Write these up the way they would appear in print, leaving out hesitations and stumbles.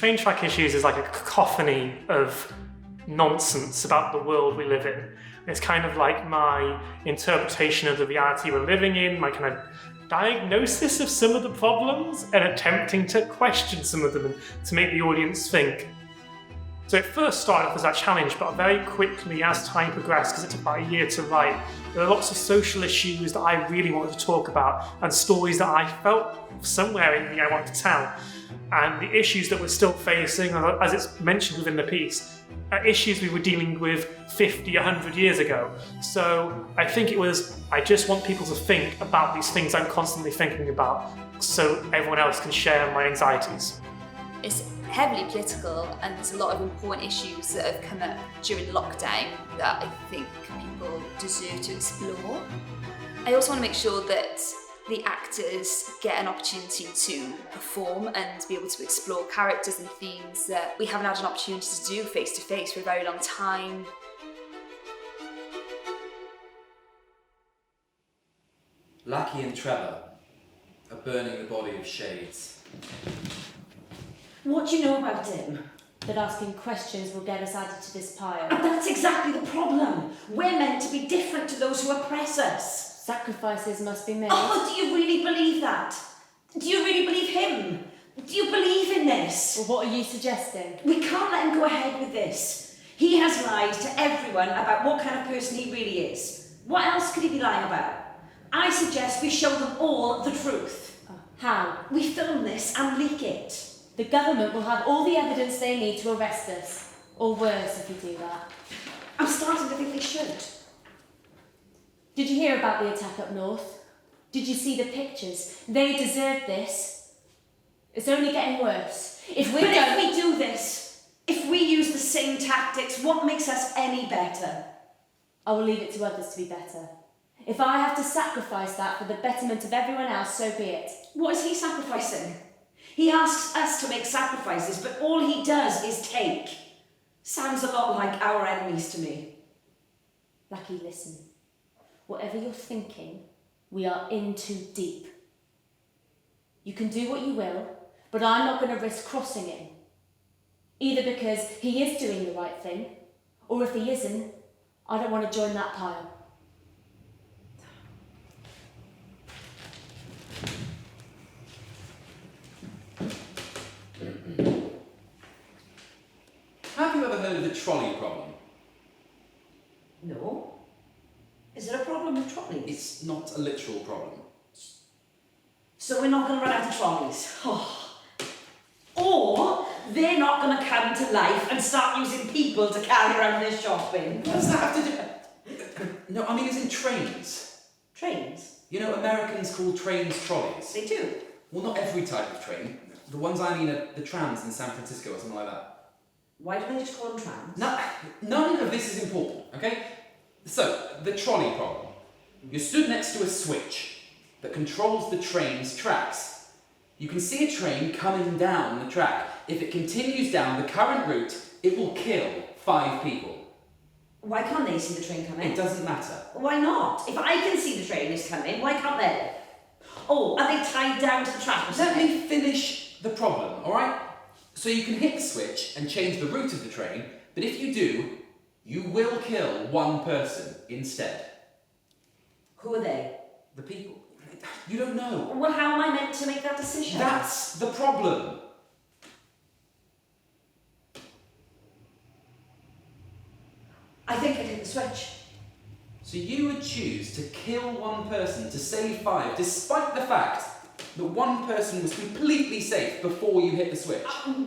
train track issues is like a cacophony of nonsense about the world we live in. It's kind of like my interpretation of the reality we're living in, my kind of diagnosis of some of the problems and attempting to question some of them and to make the audience think. So it first started off as that challenge, but very quickly as time progressed, because it took about a year to write, there are lots of social issues that I really wanted to talk about and stories that I felt somewhere in me I wanted to tell. And the issues that we're still facing, as it's mentioned within the piece, are issues we were dealing with 50, 100 years ago. So I think it was, I just want people to think about these things I'm constantly thinking about so everyone else can share my anxieties. It's heavily political and there's a lot of important issues that have come up during lockdown that I think people deserve to explore. I also want to make sure that the actors get an opportunity to perform and be able to explore characters and themes that we haven't had an opportunity to do face to face for a very long time. Lackey and Trevor are burning the body of Shades. What do you know about him? That asking questions will get us added to this pile. And that's exactly the problem. We're meant to be different to those who oppress us. Sacrifices must be made. Oh, do you really believe that? Do you really believe him? Do you believe in this? Well, what are you suggesting? We can't let him go ahead with this. He has lied to everyone about what kind of person he really is. What else could he be lying about? I suggest we show them all the truth. Oh, how? We film this and leak it. The government will have all the evidence they need to arrest us. Or worse if you do that. I'm starting to think they should. Did you hear about the attack up north? Did you see the pictures? They deserve this. It's only getting worse. If we do this, if we use the same tactics, what makes us any better? I will leave it to others to be better. If I have to sacrifice that for the betterment of everyone else, so be it. What is he sacrificing? He asks us to make sacrifices, but all he does is take. Sounds a lot like our enemies to me. Lackey, listen. Whatever you're thinking, we are in too deep. You can do what you will, but I'm not going to risk crossing him. Either because he is doing the right thing, or if he isn't, I don't want to join that pile. Have you ever heard of the trolley problem? No. Is there a problem with trolleys? It's not a literal problem. So we're not going to run out of trolleys. Oh. Or they're not going to come to life and start using people to carry around their shopping. What does that have to do? No, I mean as in trains. Trains? You know, Americans call trains trolleys. They do? Well, not every type of train. The ones I mean are the trams in San Francisco or something like that. Why don't they just call them trams? No, none of this is important, okay? So, the trolley problem. You're stood next to a switch that controls the train's tracks. You can see a train coming down the track. If it continues down the current route, it will kill 5 people. Why can't they see the train coming? It doesn't matter. Why not? If I can see the train is coming, why can't they? Oh, are they tied down to the track or Let something? me finish the problem, alright? So you can hit the switch and change the route of the train, but if you do, you will kill 1 person instead. Who are they? The people. You don't know. Well, how am I meant to make that decision? That's the problem. I think I'd hit the switch. So you would choose to kill 1 person to save 5, despite the fact that 1 person was completely safe before you hit the switch.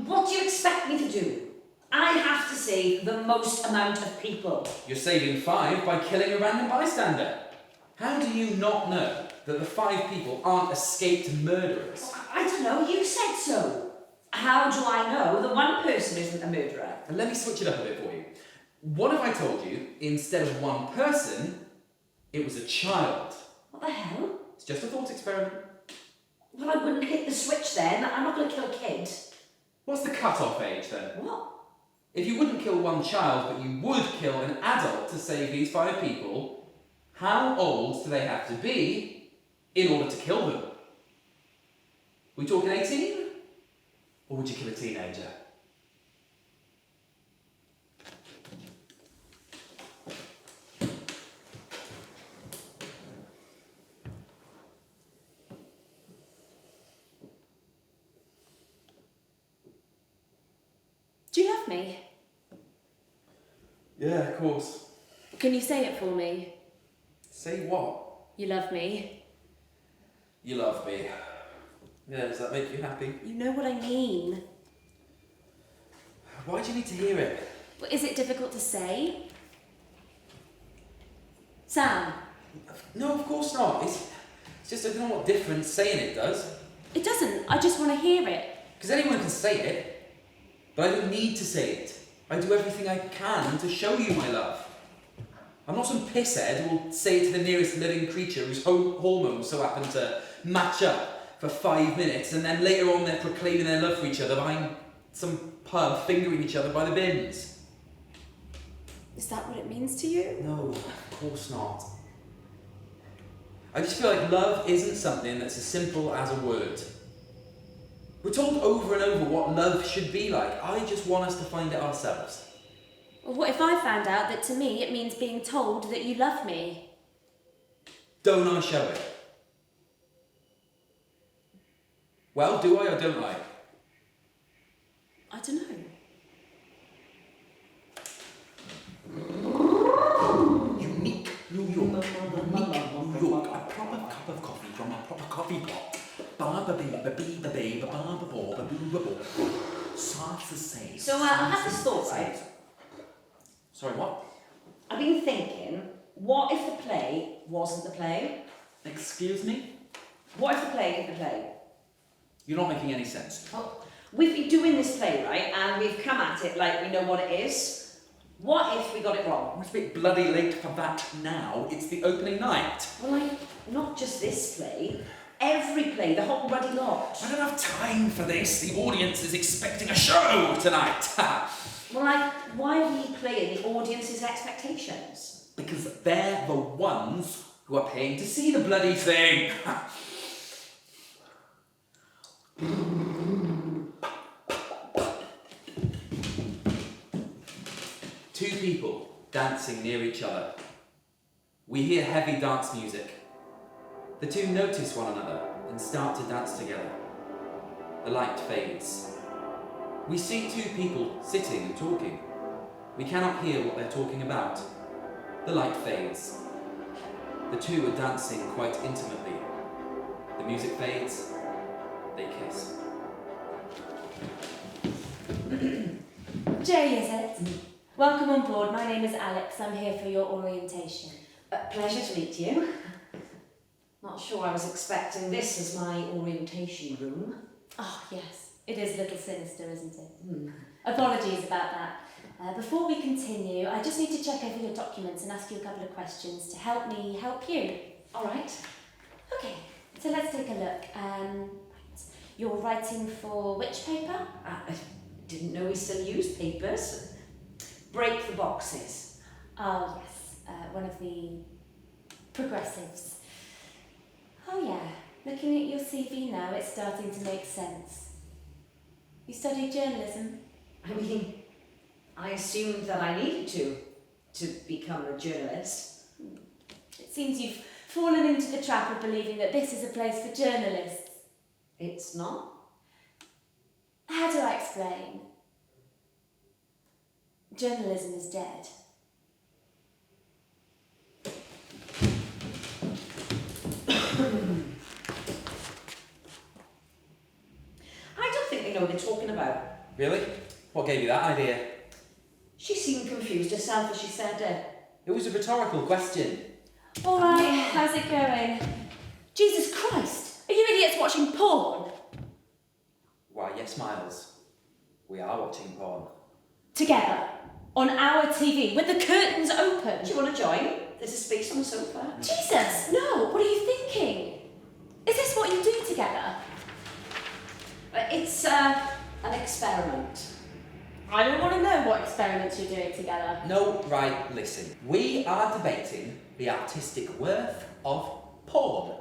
What do you expect me to do? I have to save the most amount of people. You're saving 5 by killing a random bystander. How do you not know that the 5 people aren't escaped murderers? I don't know, you said so. How do I know that 1 person isn't a murderer? And let me switch it up a bit for you. What if I told you, instead of 1 person, it was a child? What the hell? It's just a thought experiment. Well, I wouldn't hit the switch then. I'm not going to kill a kid. What's the cut-off age then? What? If you wouldn't kill 1 child, but you would kill an adult to save these 5 people, how old do they have to be in order to kill them? We talking 18? Or would you kill a teenager? me? Yeah, of course. Can you say it for me? Say what? You love me. You love me. Yeah, does that make you happy? You know what I mean. Why do you need to hear it? Well, is it difficult to say? Sam? No, of course not. It's just I don't know what difference saying it does. It doesn't. I just want to hear it. Because anyone can say it, but I don't need to say it. I do everything I can to show you my love. I'm not some pisshead who will say it to the nearest living creature whose hormones so happen to match up for 5 minutes, and then later on they're proclaiming their love for each other behind some pub, fingering each other by the bins. Is that what it means to you? No, of course not. I just feel like love isn't something that's as simple as a word. We're told over and over what love should be like. I just want us to find it ourselves. Well, what if I found out that to me it means being told that you love me? Don't I show it? Well, do I or don't I? I don't know. Unique New York. Unique New York. A proper cup of coffee from a proper coffee pot. Soft as say. So I had this thought, right? Sorry, what? I've been thinking, what if the play wasn't the play? Excuse me? What if the play isn't the play? You're not making any sense. Well, we've been doing this play, right, and we've come at it like we know what it is. What if we got it wrong? It's a bit bloody late for that now. It's the opening night. Well, like, not just this play, every play, the whole ruddy lot. I don't have time for this. The audience is expecting a show tonight. Well, like, why are we playing the audience's expectations? Because they're the ones who are paying to see the bloody thing. Two people dancing near each other. We hear heavy dance music. The two notice one another and start to dance together. The light fades. We see two people sitting and talking. We cannot hear what they're talking about. The light fades. The two are dancing quite intimately. The music fades. They kiss. Jay, is it? Welcome on board. My name is Alex. I'm here for your orientation. Pleasure to meet you. Not sure I was expecting this as my orientation room. Oh, yes. It is a little sinister, isn't it? Mm. Apologies about that. Before we continue, I just need to check over your documents and ask you a couple of questions to help me help you. All right. Okay, so let's take a look. Right. You're writing for which paper? I didn't know we still use papers. Break the boxes. Oh, yes. One of the progressives. Oh, yeah. Looking at your CV now, it's starting to make sense. You studied journalism? I mean, I assumed that I needed to become a journalist. It seems you've fallen into the trap of believing that this is a place for journalists. It's not? How do I explain? Journalism is dead. I don't think they know what they're talking about. Really? What gave you that idea? She seemed confused herself as she said it. It was a rhetorical question. All right, how's it going? Jesus Christ! Are you idiots watching porn? Why, yes, Miles. We are watching porn. Together, on our TV, with the curtains open. Do you want to join? There's a space on the sofa. Jesus, no! What are you thinking? Is this what you do together? It's an experiment. I don't want to know what experiments you're doing together. No, right, listen. We are debating the artistic worth of porn.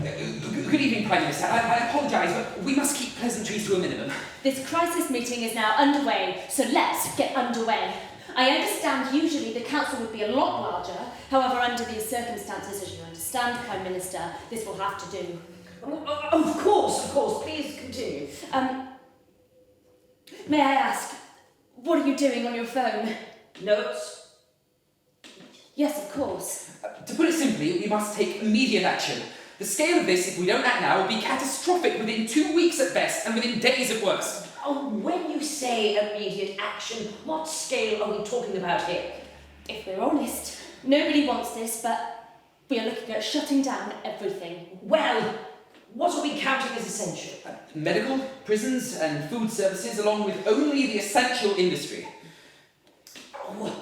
Good evening, Prime Minister. I apologise, but we must keep pleasantries to a minimum. This crisis meeting is now underway, so let's get underway. I understand usually the council would be a lot larger. However, under these circumstances, as you understand, Prime Minister, this will have to do. Of course. Please continue. May I ask, what are you doing on your phone? Notes? Yes, of course. To put it simply, we must take immediate action. The scale of this, if we don't act now, will be catastrophic within 2 weeks at best and within days at worst. Oh, when you say immediate action, what scale are we talking about here? If we're honest, nobody wants this, but we are looking at shutting down everything. Well, what are we counting as essential? Medical, prisons and food services, along with only the essential industry. Oh.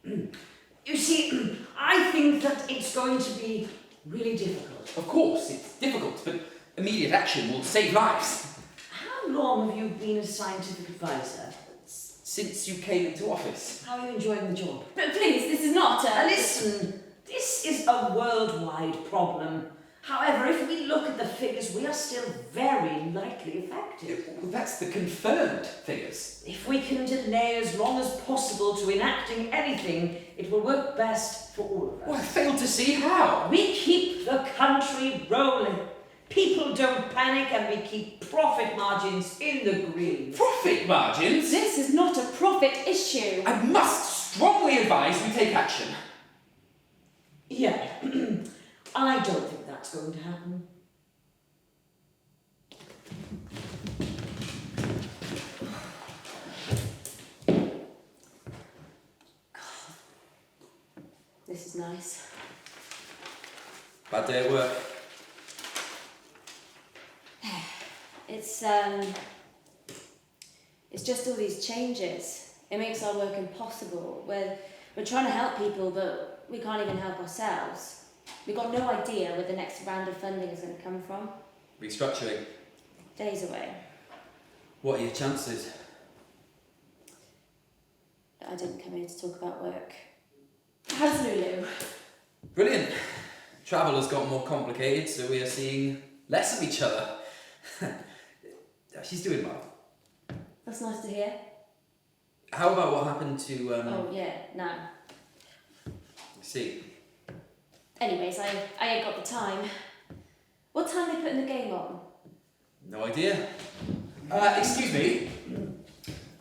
You see, I think that it's going to be really difficult. Of course, it's difficult, but immediate action will save lives. How long have you been a scientific advisor? Since you came into office. How are you enjoying the job? But please, this is not a... Listen, this is a worldwide problem. However, if we look at the figures, we are still very lightly effective. Well, that's the confirmed figures. If we can delay as long as possible to enacting anything, it will work best for all of us. Well, I fail to see how. We keep the country rolling. People don't panic and we keep profit margins in the green. Profit margins? This is not a profit issue. I must strongly advise we take action. Yeah, I don't think that's going to happen. This is nice. Bad day at work. It's just all these changes. It makes our work impossible. We're trying to help people, but we can't even help ourselves. We've got no idea where the next round of funding is going to come from. Restructuring. Days away. What are your chances? I didn't come here to talk about work. How's Lulu? Brilliant. Travel has got more complicated, so we are seeing less of each other. She's doing well. That's nice to hear. How about what happened to, Oh, yeah, no. See. Anyways, I ain't got the time. What time they putting the game on? No idea. Excuse me.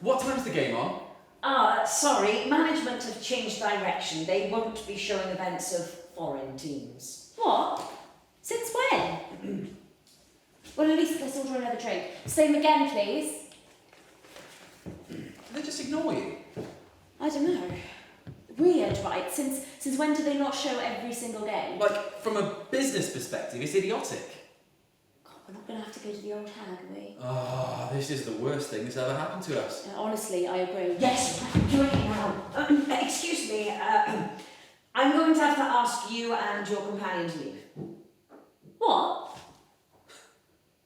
What time's the game on? Sorry, management have changed direction. They won't be showing events of foreign teams. What? Since when? Well, at least let's order another drink. Same again, please. They just ignore you. I don't know. Weird, right? Since when do they not show every single game? Like, from a business perspective, it's idiotic. God, we're not going to have to go to the old hag, are we? Oh, this is the worst thing that's ever happened to us. Honestly, I agree. Yes, doing it now. Excuse me, I'm going to have to ask you and your companion to leave. What?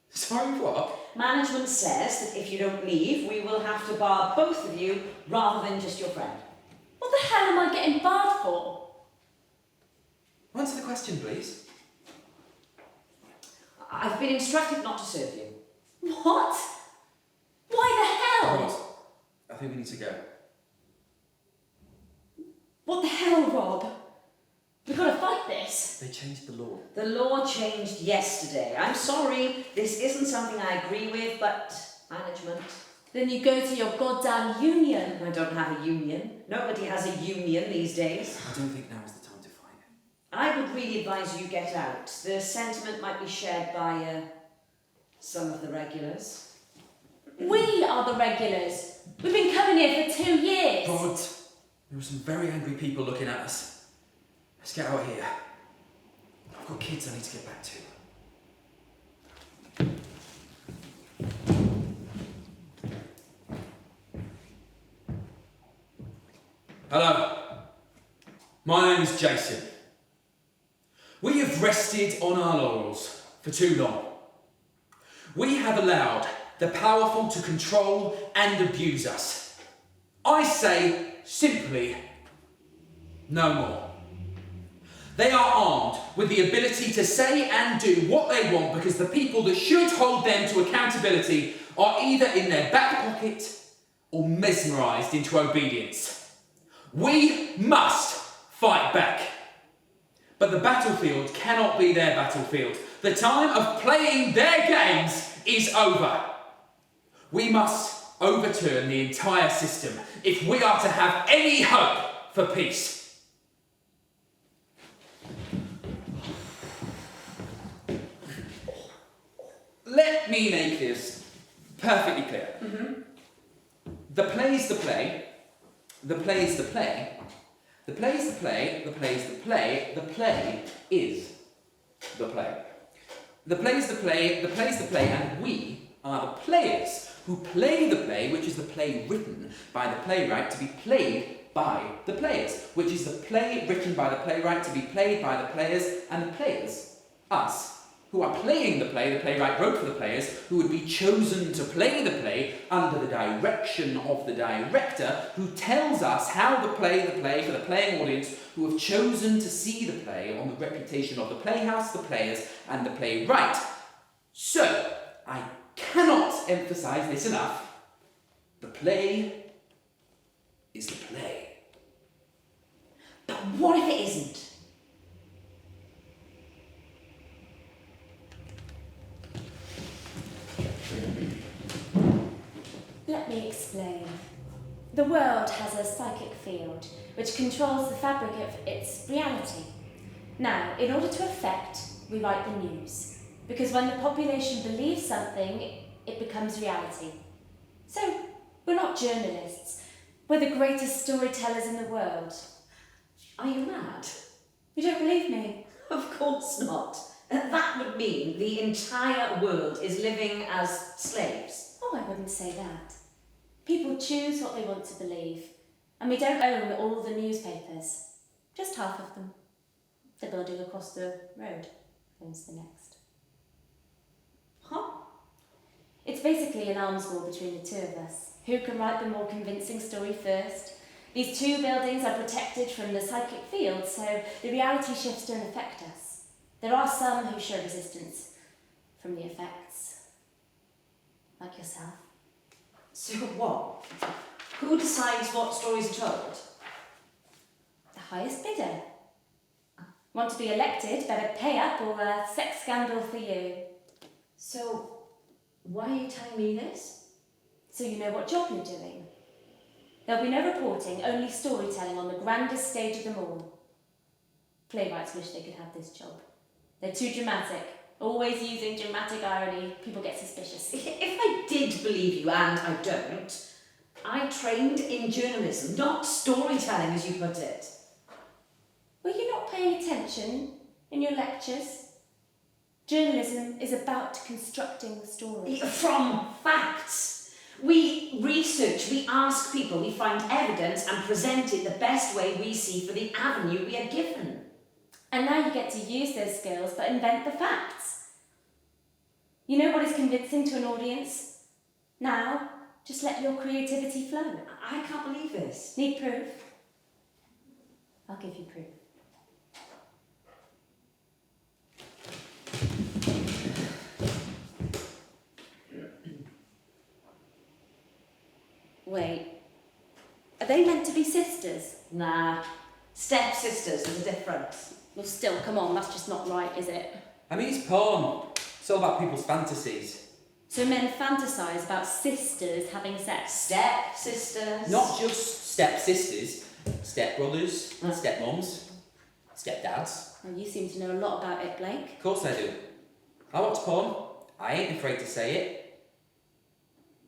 Sorry, what? Management says that if you don't leave, we will have to bar both of you rather than just your friend. What the hell am I getting barred for? Answer the question, please. I've been instructed not to serve you. What? Why the hell? Right. I think we need to go. What the hell, Rob? We've got to fight this. They changed the law. The law changed yesterday. I'm sorry, this isn't something I agree with, but management. Then you go to your goddamn union. I don't have a union. Nobody has a union these days. I don't think now is the time to fight it. I would really advise you get out. The sentiment might be shared by some of the regulars. We are the regulars. We've been coming here for 2 years. God, there are some very angry people looking at us. Let's get out of here. I've got kids I need to get back to. Hello. My name is Jason. We have rested on our laurels for too long. We have allowed the powerful to control and abuse us. I say simply, no more. They are armed with the ability to say and do what they want because the people that should hold them to accountability are either in their back pocket or mesmerised into obedience. We must fight back. But the battlefield cannot be their battlefield. The time of playing their games is over. We must overturn the entire system if we are to have any hope for peace. Let me make this perfectly clear. The play's the play, the play's the play, the play's the play, the play's the play, the play is the play. The play's the play, the play's the play, and we are the players who play the play, which is the play written by the playwright to be played by the players, which is the play written by the playwright to be played by the players, and the players, us, who are playing the playwright wrote for the players, who would be chosen to play the play under the direction of the director, who tells us how to play the play for the playing audience, who have chosen to see the play on the reputation of the playhouse, the players, and the playwright. So, I cannot emphasise this enough. The play is the play. But what if it isn't? Let me explain. The world has a psychic field which controls the fabric of its reality. Now, in order to affect, we write the news. Because when the population believes something, it becomes reality. So, we're not journalists. We're the greatest storytellers in the world. Are you mad? You don't believe me? Of course not. That would mean the entire world is living as slaves. Oh, I wouldn't say that. People choose what they want to believe. And we don't own all the newspapers. Just half of them. The building across the road owns the next. Huh? It's basically an arms war between the two of us. Who can write the more convincing story first? These two buildings are protected from the psychic field, so the reality shifts don't affect us. There are some who show resistance from the effects. Like yourself. So what? Who decides what stories are told? The highest bidder. Want to be elected, better pay up or a sex scandal for you. So, why are you telling me this? So you know what job you're doing. There'll be no reporting, only storytelling on the grandest stage of them all. Playwrights wish they could have this job. They're too dramatic. Always using dramatic irony. People get suspicious. If I did believe you, and I don't, I trained in journalism, not storytelling as you put it. Were you not paying attention in your lectures? Journalism is about constructing stories. From facts. We research, we ask people, we find evidence and present it the best way we see for the avenue we are given. And now you get to use those skills but invent the facts. You know what is convincing to an audience? Now, just let your creativity flow. I can't believe this. Need proof? I'll give you proof. Wait, are they meant to be sisters? Nah, step-sisters, there's a difference. Well, still, come on, that's just not right, is it? I mean, it's porn. It's all about people's fantasies. So men fantasise about sisters having sex? Step-sisters. Not just step-sisters, step-brothers, step-mums, step-dads. Well, you seem to know a lot about it, Blake. Of course I do. I watch porn. I ain't afraid to say it.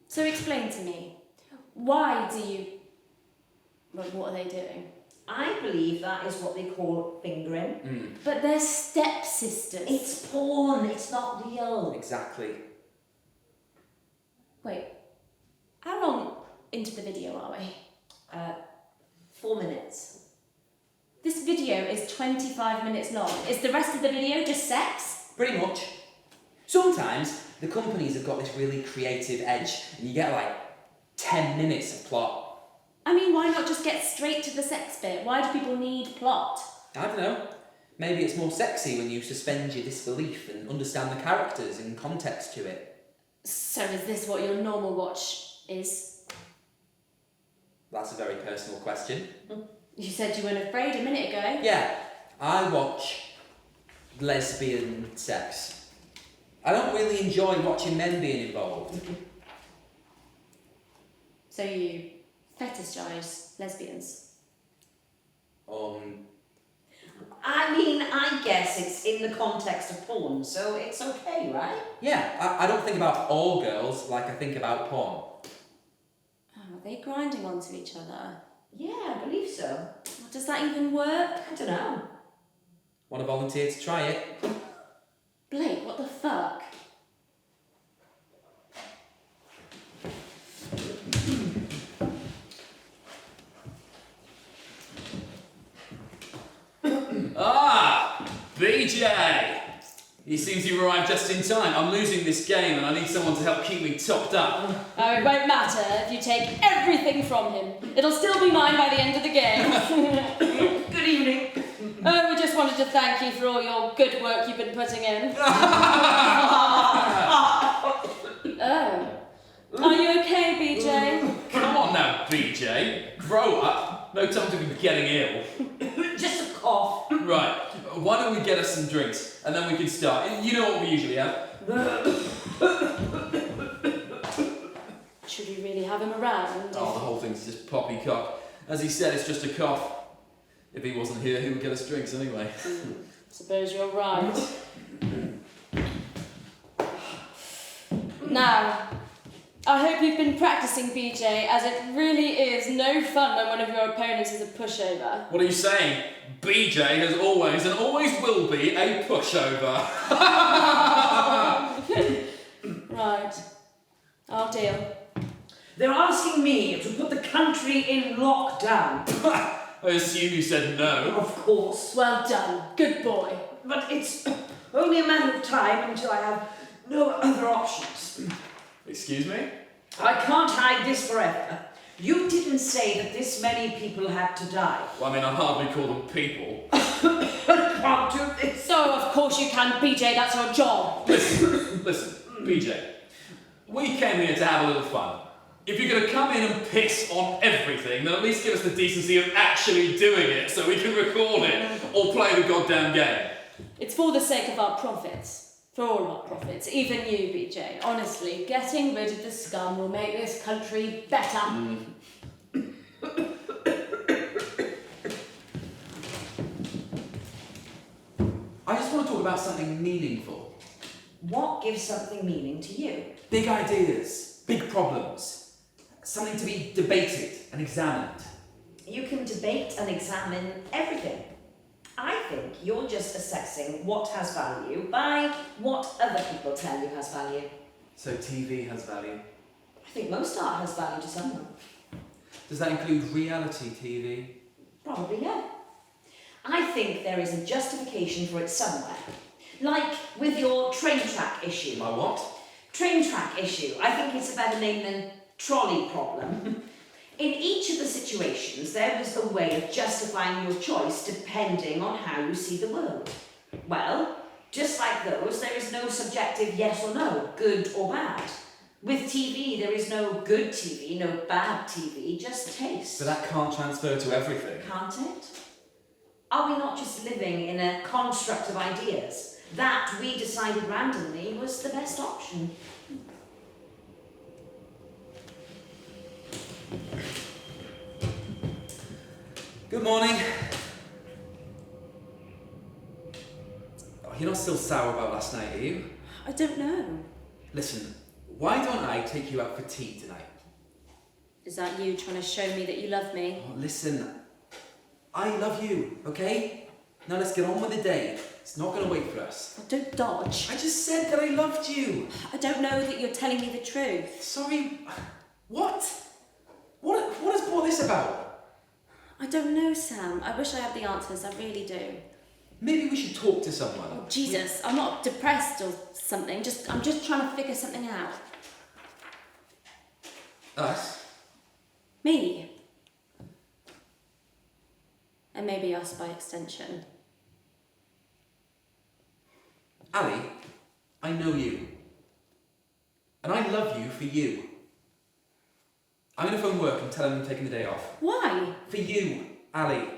So explain to me, why do you... Well, what are they doing? I believe that is what they call fingering. But they're stepsisters. It's porn, it's not real. Exactly. Wait, how long into the video are we? 4 minutes. This video is 25 minutes long. Is the rest of the video just sex? Pretty much. Sometimes the companies have got this really creative edge and you get like 10 minutes of plot. I mean, why not just get straight to the sex bit? Why do people need plot? I don't know. Maybe it's more sexy when you suspend your disbelief and understand the characters and context to it. So is this what your normal watch is? That's a very personal question. You said you weren't afraid a minute ago. Yeah, I watch lesbian sex. I don't really enjoy watching men being involved. So you fetishise lesbians? I mean, I guess it's in the context of porn, so it's okay, right? Yeah, I don't think about all girls like I think about porn. Oh, are they grinding onto each other? Yeah, I believe so. Well, does that even work? I don't know. Want to volunteer to try it? Blake, what the fuck? Ah! BJ! It seems you've arrived just in time. I'm losing this game and I need someone to help keep me topped up. Oh, it won't matter if you take everything from him. It'll still be mine by the end of the game. Good evening. Oh, we just wanted to thank you for all your good work you've been putting in. Oh. Are you okay, BJ? Come on now, BJ. Grow up. No time to be getting ill. Just a cough. Right. Why don't we get us some drinks and then we can start. You know what we usually have. Should we really have him around? Oh, the whole thing's just poppycock. As he said, it's just a cough. If he wasn't here, he would get us drinks anyway. Suppose you're right. Now, I hope you've been practicing, BJ, as it really is no fun when one of your opponents is a pushover. What are you saying? BJ has always and always will be a pushover. Right. I'll deal. They're asking me to put the country in lockdown. I assume you said no. Of course. Well done. Good boy. But it's only a matter of time until I have no other options. Excuse me? I can't hide this forever. You didn't say that this many people had to die. Well, I mean, I hardly call them people. I can't do this. So, of course you can, BJ. That's your job. Listen, BJ. We came here to have a little fun. If you're going to come in and piss on everything, then at least give us the decency of actually doing it so we can record it or play the goddamn game. It's for the sake of our profits. For all our profits. Even you, BJ. Honestly, getting rid of the scum will make this country better. I just want to talk about something meaningful. What gives something meaning to you? Big ideas, big problems. Something to be debated and examined. You can debate and examine everything. I think you're just assessing what has value by what other people tell you has value. So TV has value. I think most art has value to someone. Does that include reality TV? Probably, yeah. I think there is a justification for it somewhere. Like with your train track issue. My what? Train track issue. I think it's a better name than trolley problem. In each of the situations, there is a way of justifying your choice depending on how you see the world. Well, just like those, there is no subjective yes or no, good or bad. With TV, there is no good TV, no bad TV, just taste. But that can't transfer to everything. Can't it? Are we not just living in a construct of ideas? That we decided randomly was the best option. Good morning. Oh, you're not still sour about last night, are you? I don't know. Listen, why don't I take you out for tea tonight? Is that you trying to show me that you love me? Oh, listen, I love you, okay? Now let's get on with the day. It's not going to wait for us. Oh, don't dodge. I just said that I loved you. I don't know that you're telling me the truth. Sorry, what? What has brought this about? I don't know, Sam. I wish I had the answers. I really do. Maybe we should talk to someone. Oh, Jesus, I'm not depressed or something. I'm just trying to figure something out. Us? Me. And maybe us by extension. Ali, I know you. And I love you for you. I'm going to phone work and tell them I'm taking the day off. Why? For you, Ali.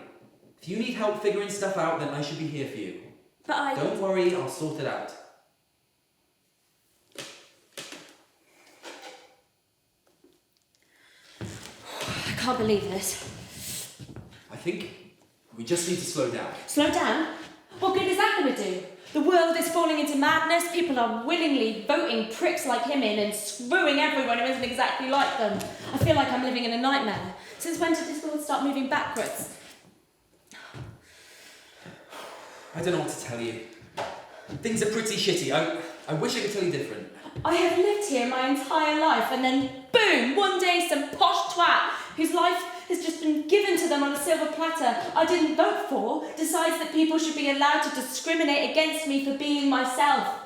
If you need help figuring stuff out, then I should be here for you. But Don't worry, I'll sort it out. can't believe this. I think we just need to slow down. Slow down? What good is that going to do? The world is falling into madness. People are willingly voting pricks like him in and screwing everyone who isn't exactly like them. I feel like I'm living in a nightmare. Since when did this world start moving backwards? I don't know what to tell you. Things are pretty shitty. I wish I could tell you different. I have lived here my entire life, and then boom, one day some posh twat whose life has just been given to them on a silver platter I didn't vote for decides that people should be allowed to discriminate against me for being myself.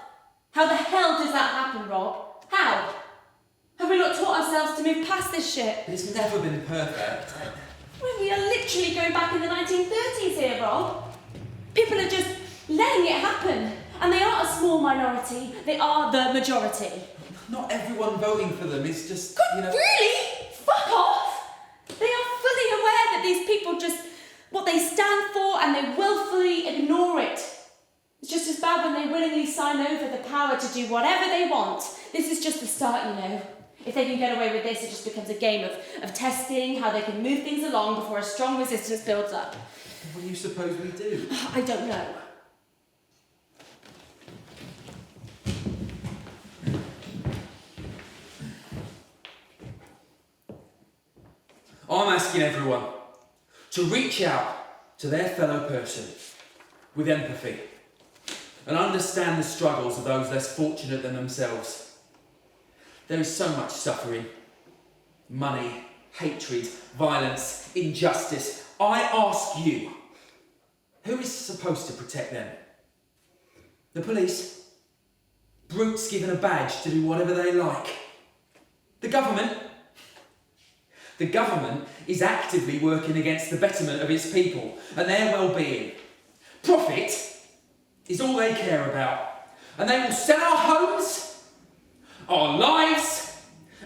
How the hell does that happen, Rob? How? Have we not taught ourselves to move past this shit? It's never been perfect. We are literally going back in the 1930s here, Rob. People are just letting it happen. And they aren't a small minority, they are the majority. Not everyone voting for them is just, you know... Really? Fuck off! They are fully aware that these people just... what they stand for, and they willfully ignore it. It's just as bad when they willingly sign over the power to do whatever they want. This is just the start, you know. If they can get away with this, it just becomes a game of testing how they can move things along before a strong resistance builds up. What do you suppose we do? I don't know. I'm asking everyone to reach out to their fellow person with empathy and understand the struggles of those less fortunate than themselves. There is so much suffering, money, hatred, violence, injustice. I ask you, who is supposed to protect them? The police? Brutes given a badge to do whatever they like? The government? The government is actively working against the betterment of its people and their well-being. Profit is all they care about, and they will sell our homes, our lives,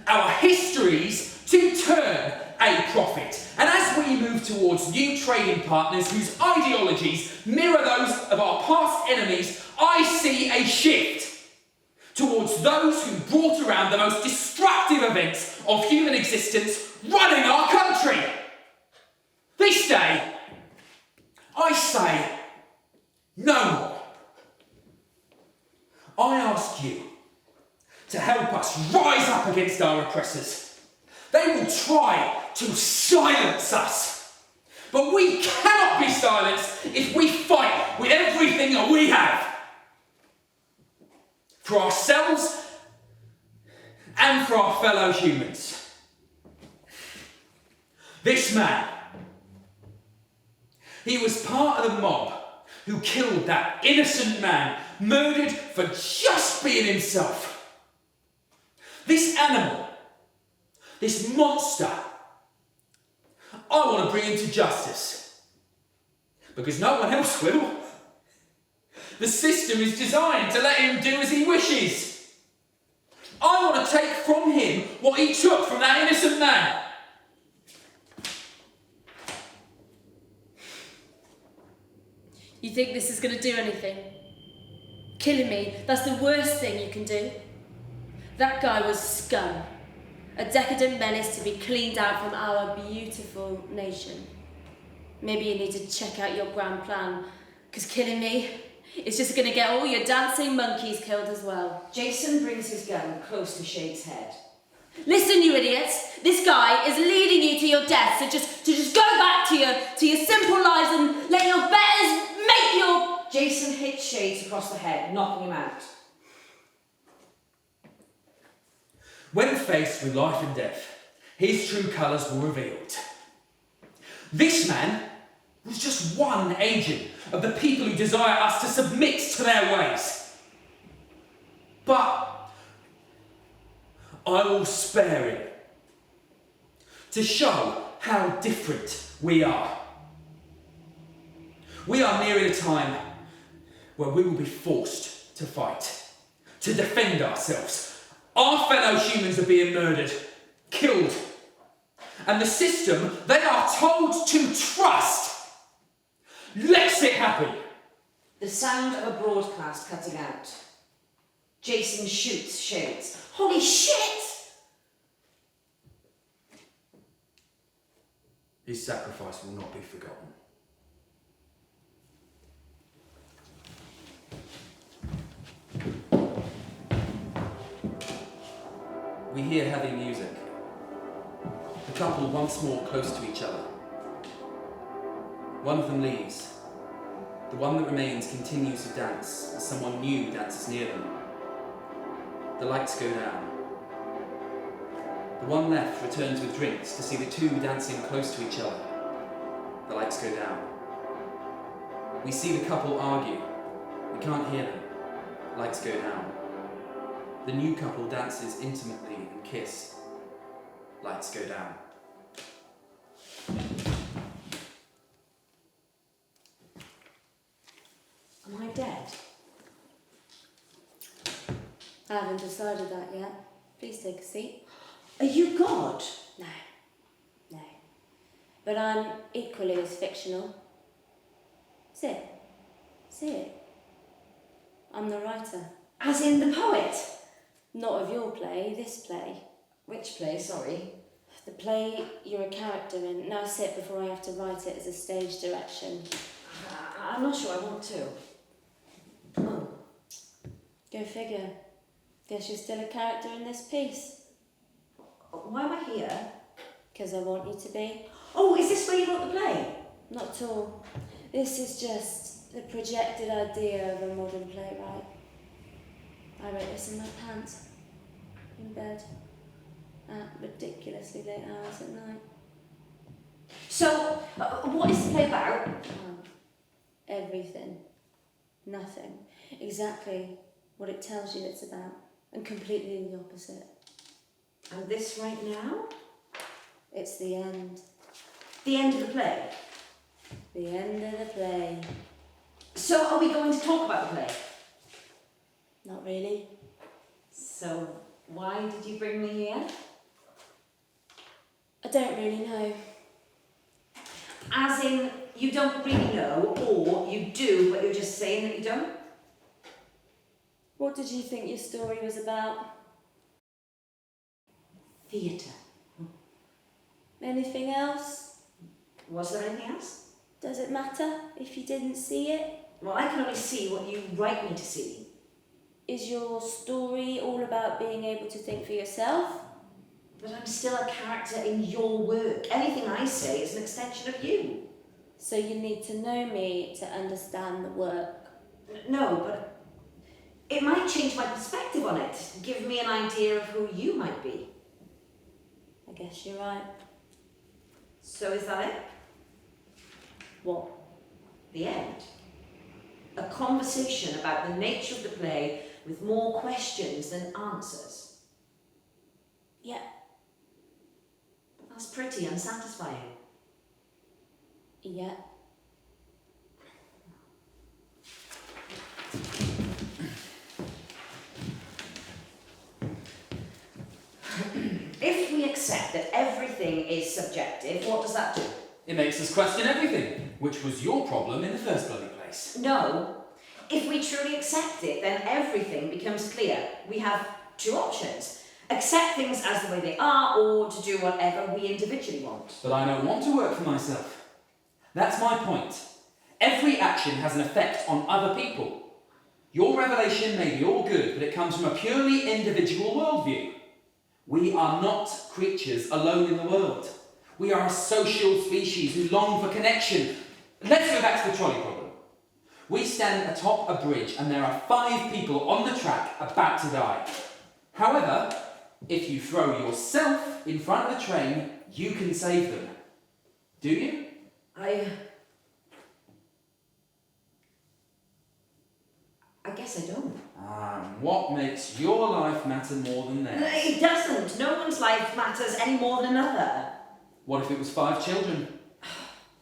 our histories to turn a profit. And as we move towards new trading partners whose ideologies mirror those of our past enemies, I see a shift towards those who brought around the most destructive events of human existence running our country. This day, I say no more. I ask you to help us rise up against our oppressors. They will try to silence us, but we cannot be silenced if we fight with everything that we have. For ourselves and for our fellow humans. This man, he was part of the mob who killed that innocent man, murdered for just being himself. This animal, this monster, I want to bring him to justice. Because no one else will. The system is designed to let him do as he wishes. I want to take from him what he took from that innocent man. You think this is going to do anything? Killing me, that's the worst thing you can do. That guy was scum. A decadent menace to be cleaned out from our beautiful nation. Maybe you need to check out your grand plan, because killing me, it's just going to get all your dancing monkeys killed as well. Jason brings his gun close to Shade's head. Listen, you idiots! This guy is leading you to your death, so just go back to your simple lives and let your betters make your... Jason hits Shades across the head, knocking him out. When faced with life and death, his true colours were revealed. This man was just one agent of the people who desire us to submit to their ways. But I will spare him to show how different we are. We are nearing a time where we will be forced to fight, to defend ourselves. Our fellow humans are being murdered, killed, and the system they are told to trust lets it happen. The sound of a broadcast cutting out. Jason shoots Shades. Holy shit! His sacrifice will not be forgotten. We hear heavy music. The couple once more close to each other. One of them leaves. The one that remains continues to dance as someone new dances near them. The lights go down. The one left returns with drinks to see the two dancing close to each other. The lights go down. We see the couple argue. We can't hear them. Lights go down. The new couple dances intimately and kiss. Lights go down. Am I dead? I haven't decided that yet. Please take a seat. Are you God? No. No. But I'm equally as fictional. Sit. See it. I'm the writer. As in the poet? Not of your play, this play. Which play, sorry? The play you're a character in. Now sit before I have to write it as a stage direction. I'm not sure I want to. Oh. Go figure. Guess you're still a character in this piece. Why am I here? Because I want you to be. Oh, is this where you wrote the play? Not at all. This is just the projected idea of a modern playwright. I wrote this in my pants, in bed, at ridiculously late hours at night. So, what is the play about? Everything. Nothing. Exactly what it tells you it's about, and completely the opposite. And this right now? It's the end. The end of the play? The end of the play. So, are we going to talk about the play? Not really. So, why did you bring me here? I don't really know. As in, you don't really know, or you do, but you're just saying that you don't? What did you think your story was about? Theatre. Anything else? Was there anything else? Does it matter if you didn't see it? Well, I can only see what you write me to see. Is your story all about being able to think for yourself? But I'm still a character in your work. Anything I say is an extension of you. So you need to know me to understand the work. No, but it might change my perspective on it. Give me an idea of who you might be. I guess you're right. So is that it? What? The end. A conversation about the nature of the play with more questions than answers. Yeah. That's pretty unsatisfying. Yeah. If we accept that everything is subjective, what does that do? It makes us question everything, which was your problem in the first bloody place. No. If we truly accept it, then everything becomes clear. We have two options. Accept things as the way they are, or to do whatever we individually want. But I don't want to work for myself. That's my point. Every action has an effect on other people. Your revelation may be all good, but it comes from a purely individual worldview. We are not creatures alone in the world. We are a social species who long for connection. Let's go back to the trolley problem. We stand atop a bridge and there are 5 people on the track about to die. However, if you throw yourself in front of the train, you can save them. Do you? I guess I don't. What makes your life matter more than theirs? It doesn't. No one's life matters any more than another. What if it was 5 children?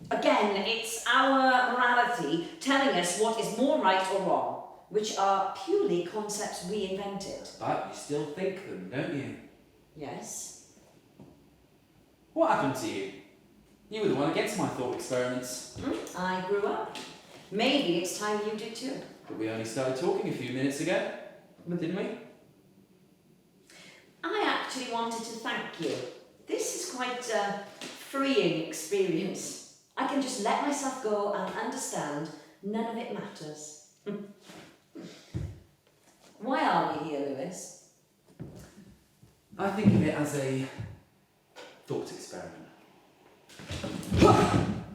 Again, it's our morality telling us what is more right or wrong, which are purely concepts we invented. But you still think them, don't you? Yes. What happened to you? You were the one against my thought experiments. I grew up. Maybe it's time you did too. But we only started talking a few minutes ago, didn't we? I actually wanted to thank you. This is quite freeing experience. I can just let myself go and understand none of it matters. Why are we here, Lewis? I think of it as a thought experiment.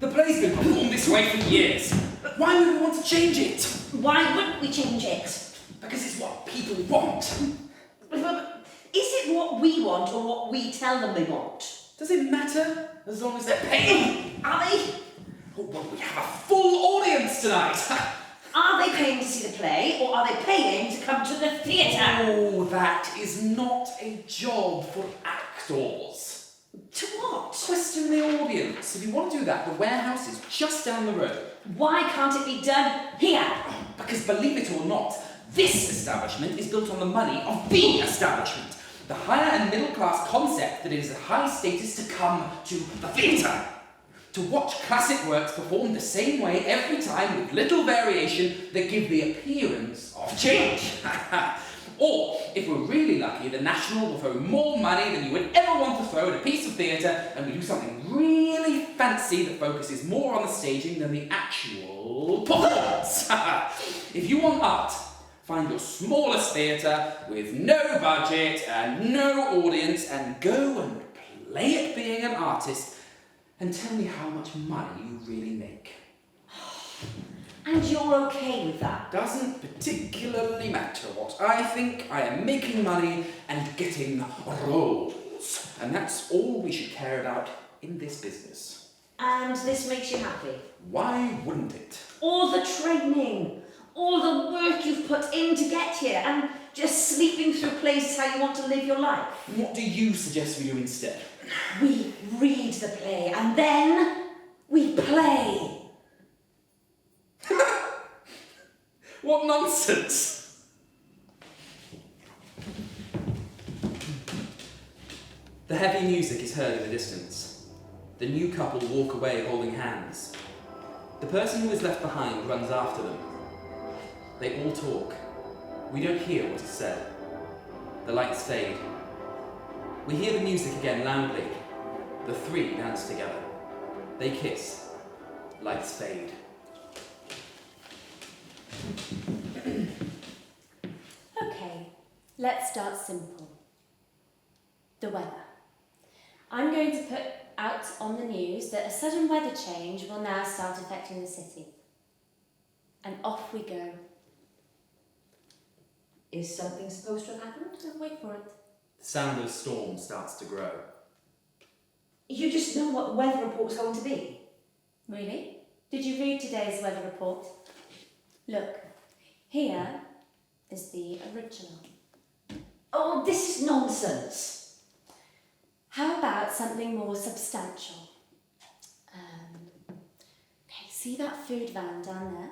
The play's been performed this way for years. Why would we want to change it? Why wouldn't we change it? Because it's what people want. Is it what we want or what we tell them they want? Does it matter as long as they're paying? Are they? Oh, well, we have a full audience tonight. Are they paying to see the play or are they paying to come to the theatre? Oh, that is not a job for actors. To what? Question the audience. If you want to do that, the warehouse is just down the road. Why can't it be done here? Because believe it or not, this establishment is built on the money of the establishment. The higher and middle class concept that it is a high status to come to the theatre. To watch classic works performed the same way every time with little variation that give the appearance of change. Or, if we're really lucky, the National will throw more money than you would ever want to throw at a piece of theatre, and we do something really fancy that focuses more on the staging than the actual performance. If you want art, find your smallest theatre with no budget and no audience and go and play at being an artist and tell me how much money you really make. And you're okay with that? Doesn't particularly matter what I think. I am making money and getting roles. And that's all we should care about in this business. And this makes you happy? Why wouldn't it? All the training, all the work you've put in to get here, and just sleeping through plays is how you want to live your life. What do you suggest we do instead? We read the play and then we play. What nonsense! The heavy music is heard in the distance. The new couple walk away holding hands. The person who is left behind runs after them. They all talk. We don't hear what is said. The lights fade. We hear the music again loudly. The three dance together. They kiss. Lights fade. Okay, let's start simple. The weather. I'm going to put out on the news that a sudden weather change will now start affecting the city. And off we go. Is something supposed to have happened? Wait for it. The sound of storm starts to grow. You just know what the weather report's going to be? Really? Did you read today's weather report? Look, here is the original. Oh, this is nonsense. How about something more substantial? Okay, see that food van down there?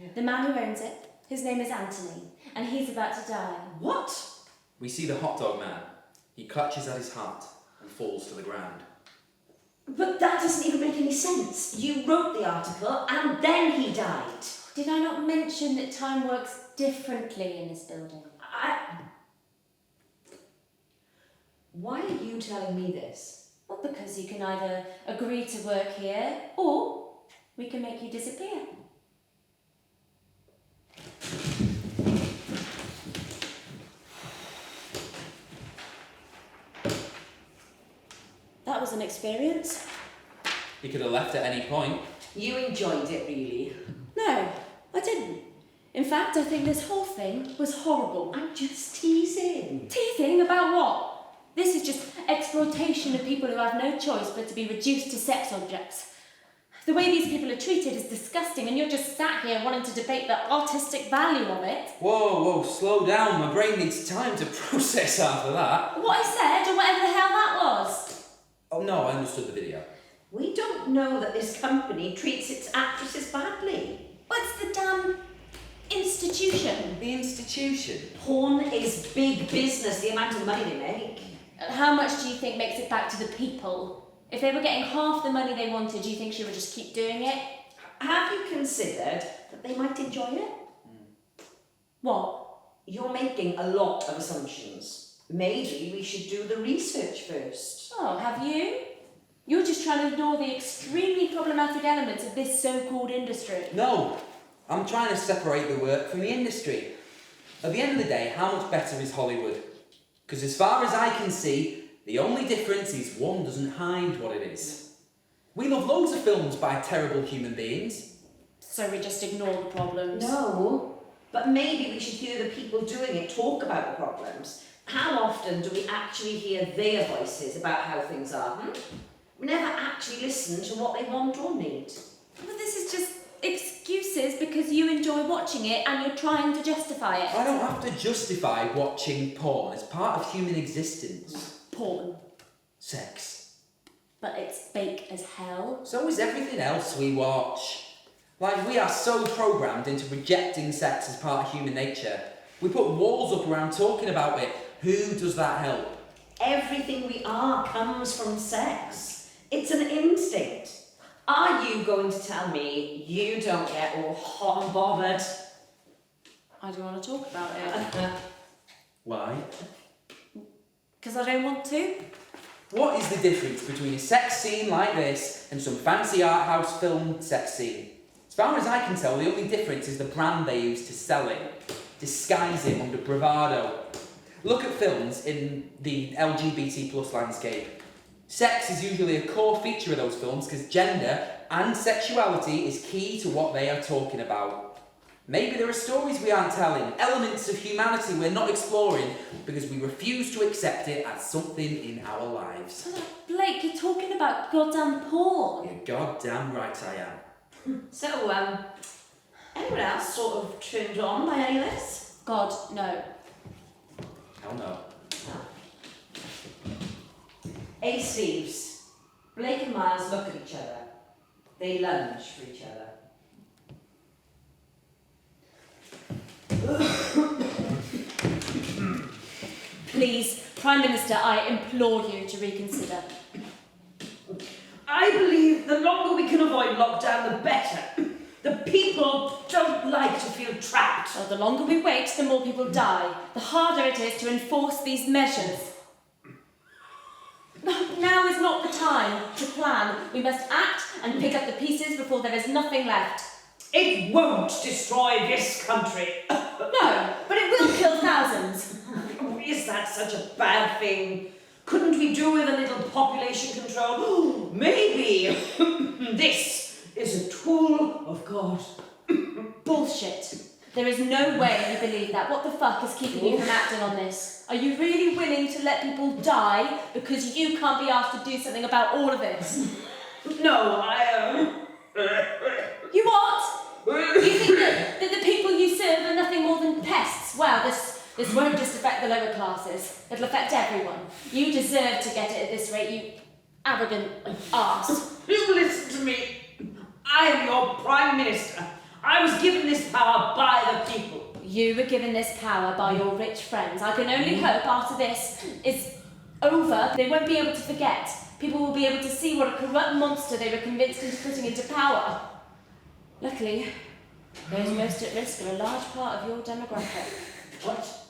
Yeah. The man who owns it, his name is Anthony, and he's about to die. What? We see the hot dog man. He clutches at his heart and falls to the ground. But that doesn't even make any sense. You wrote the article and then he died. Did I not mention that time works differently in this building? Why are you telling me this? Well, because you can either agree to work here, or we can make you disappear. That was an experience. He could have left at any point. You enjoyed it, really? No, I didn't. In fact, I think this whole thing was horrible. I'm just teasing. Teasing about what? This is just exploitation of people who have no choice but to be reduced to sex objects. The way these people are treated is disgusting, and you're just sat here wanting to debate the artistic value of it. Whoa, slow down. My brain needs time to process after that. What I said, or whatever the hell that was. Oh no, I understood the video. We don't know that this company treats its actresses badly. What's the damn institution? The institution? Porn is big business, the amount of money they make. How much do you think makes it back to the people? If they were getting half the money they wanted, do you think she would just keep doing it? Have you considered that they might enjoy it? What? You're making a lot of assumptions. Maybe we should do the research first. Oh, have you? You're just trying to ignore the extremely problematic elements of this so-called industry. No, I'm trying to separate the work from the industry. At the end of the day, how much better is Hollywood? Because as far as I can see, the only difference is one doesn't hide what it is. We love loads of films by terrible human beings. So we just ignore the problems? No, but maybe we should hear the people doing it talk about the problems. How often do we actually hear their voices about how things are? We never actually listen to what they want or need. But this is just excuses because you enjoy watching it and you're trying to justify it. I don't have to justify watching porn as part of human existence. Porn. Sex. But it's fake as hell. So is everything else we watch. Like, we are so programmed into rejecting sex as part of human nature. We put walls up around talking about it. Who does that help? Everything we are comes from sex. It's an instinct. Are you going to tell me you don't get all hot and bothered? I don't want to talk about it. Why? Because I don't want to. What is the difference between a sex scene like this and some fancy art house film sex scene? As far as I can tell, the only difference is the brand they use to sell it. Disguise it under bravado. Look at films in the LGBT plus landscape. Sex is usually a core feature of those films because gender and sexuality is key to what they are talking about. Maybe there are stories we aren't telling, elements of humanity we're not exploring because we refuse to accept it as something in our lives. Blake, you're talking about goddamn porn. You're goddamn right I am. So, anyone else sort of turned on by any of this? God, no. Hell no. Ace leaves. Blake and Miles look at each other. They lunge for each other. Please, Prime Minister, I implore you to reconsider. I believe the longer we can avoid lockdown, the better. The people don't like to feel trapped. Well, the longer we wait, the more people die. The harder it is to enforce these measures. Now is not the time to plan. We must act and pick up the pieces before there is nothing left. It won't destroy this country. No, but it will kill thousands. Is that such a bad thing? Couldn't we do with a little population control? Maybe this is a tool of God. Bullshit. There is no way you believe that. What the fuck is keeping you from acting on this? Are you really willing to let people die because you can't be asked to do something about all of this? No, You what? You think that the people you serve are nothing more than pests? Wow, this won't just affect the lower classes. It'll affect everyone. You deserve to get it at this rate, you arrogant arse. You listen to me. I am your Prime Minister. I was given this power by the people. You were given this power by your rich friends. I can only hope after this is over, they won't be able to forget. People will be able to see what a corrupt monster they were convinced into putting into power. Luckily, those most at risk are a large part of your demographic. What?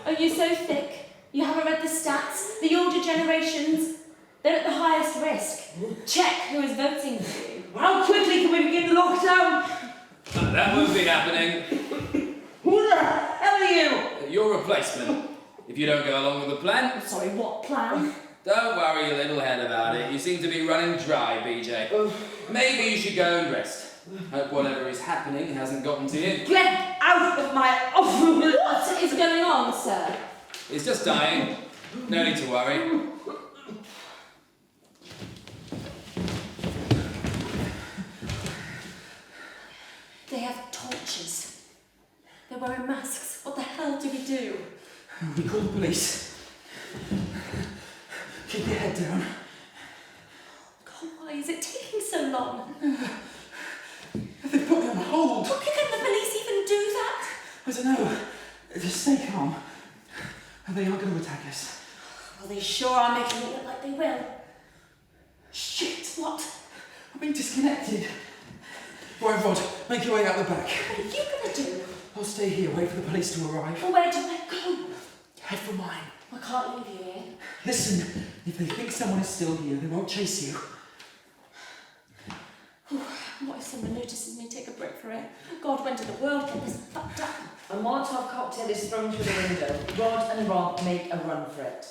Are you so thick? You haven't read the stats? The older generations, they're at the highest risk. Check who is voting for you. How quickly can we begin the lockdown? That won't be happening. Who the hell are you? Your replacement. If you don't go along with the plan, Sorry, what plan? don't worry your little head about it. You seem to be running dry, BJ. Maybe you should go and rest. Hope whatever is happening hasn't gotten to you. Get out of my office! What is going on, sir? It's just dying. No need to worry. They have torches. They're wearing masks. What the hell do we do? We call the police. Keep your head down. God, why is it taking so long? They put me on hold. Can the police even do that? I don't know. Just stay calm. They aren't going to attack us. Well, they sure are making it look like they will. Shit! What? I've been disconnected. Right, Rod, make your way out the back. What are you going to do? I'll stay here, wait for the police to arrive. Well, where do I go? Head for mine. I can't leave you here. Listen, if they think someone is still here, they won't chase you. What if someone notices me take a break for it? God, when did the world get this fucked up? A Molotov cocktail is thrown through the window. Rod and Rob make a run for it.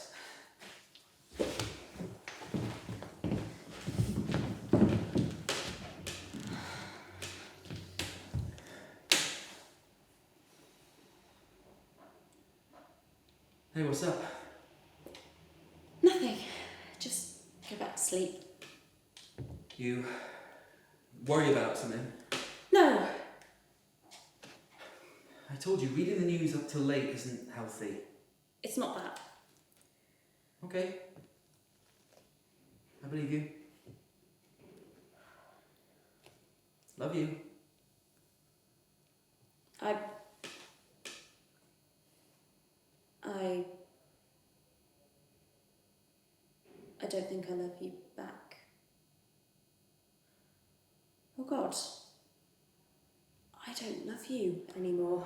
Hey, what's up? Nothing. Just go back to sleep. You worry about something? No. I told you, reading the news up till late isn't healthy. It's not that. Okay. I believe you. Love you. I don't think I love you back. Oh God. I don't love you anymore.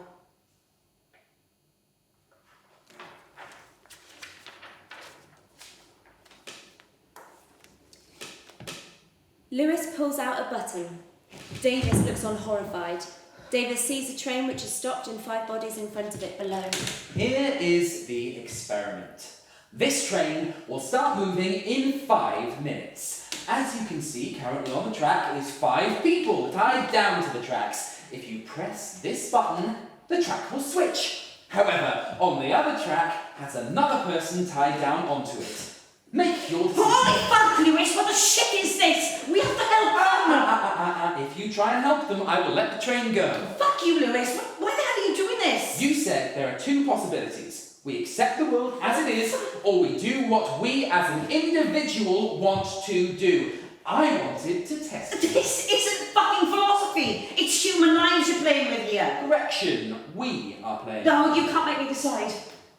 Lewis pulls out a button. Davis looks on horrified. Davis sees a train which has stopped and 5 bodies in front of it below. Here is the experiment. This train will start moving in 5 minutes. As you can see, currently on the track is 5 people tied down to the tracks. If you press this button, the track will switch. However, on the other track has another person tied down onto it. Make your decision. Holy fuck, Lewis, what the shit is this? We have to help them! If you try and help them, I will let the train go. Fuck you, Lewis. Why the hell are you doing this? You said there are 2 possibilities. We accept the world as it is, or we do what we as an individual want to do. I wanted to test it. This isn't fucking philosophy. It's human lives you're playing with here. Correction, we are playing. No, you can't make me decide.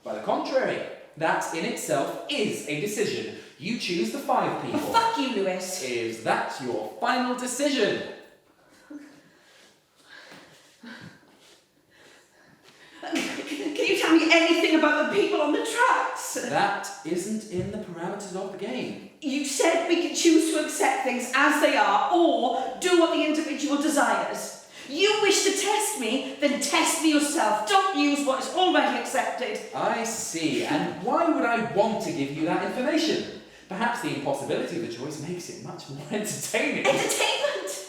By the contrary, that in itself is a decision. You choose the 5 people. Oh, fuck you, Lewis. Is that your final decision? Can you tell me anything about the people on the tracks? That isn't in the parameters of the game. You said we can choose to accept things as they are or do what the individual desires. You wish to test me, then test me yourself. Don't use what is already accepted. I see. And why would I want to give you that information? Perhaps the impossibility of the choice makes it much more entertaining. Entertainment?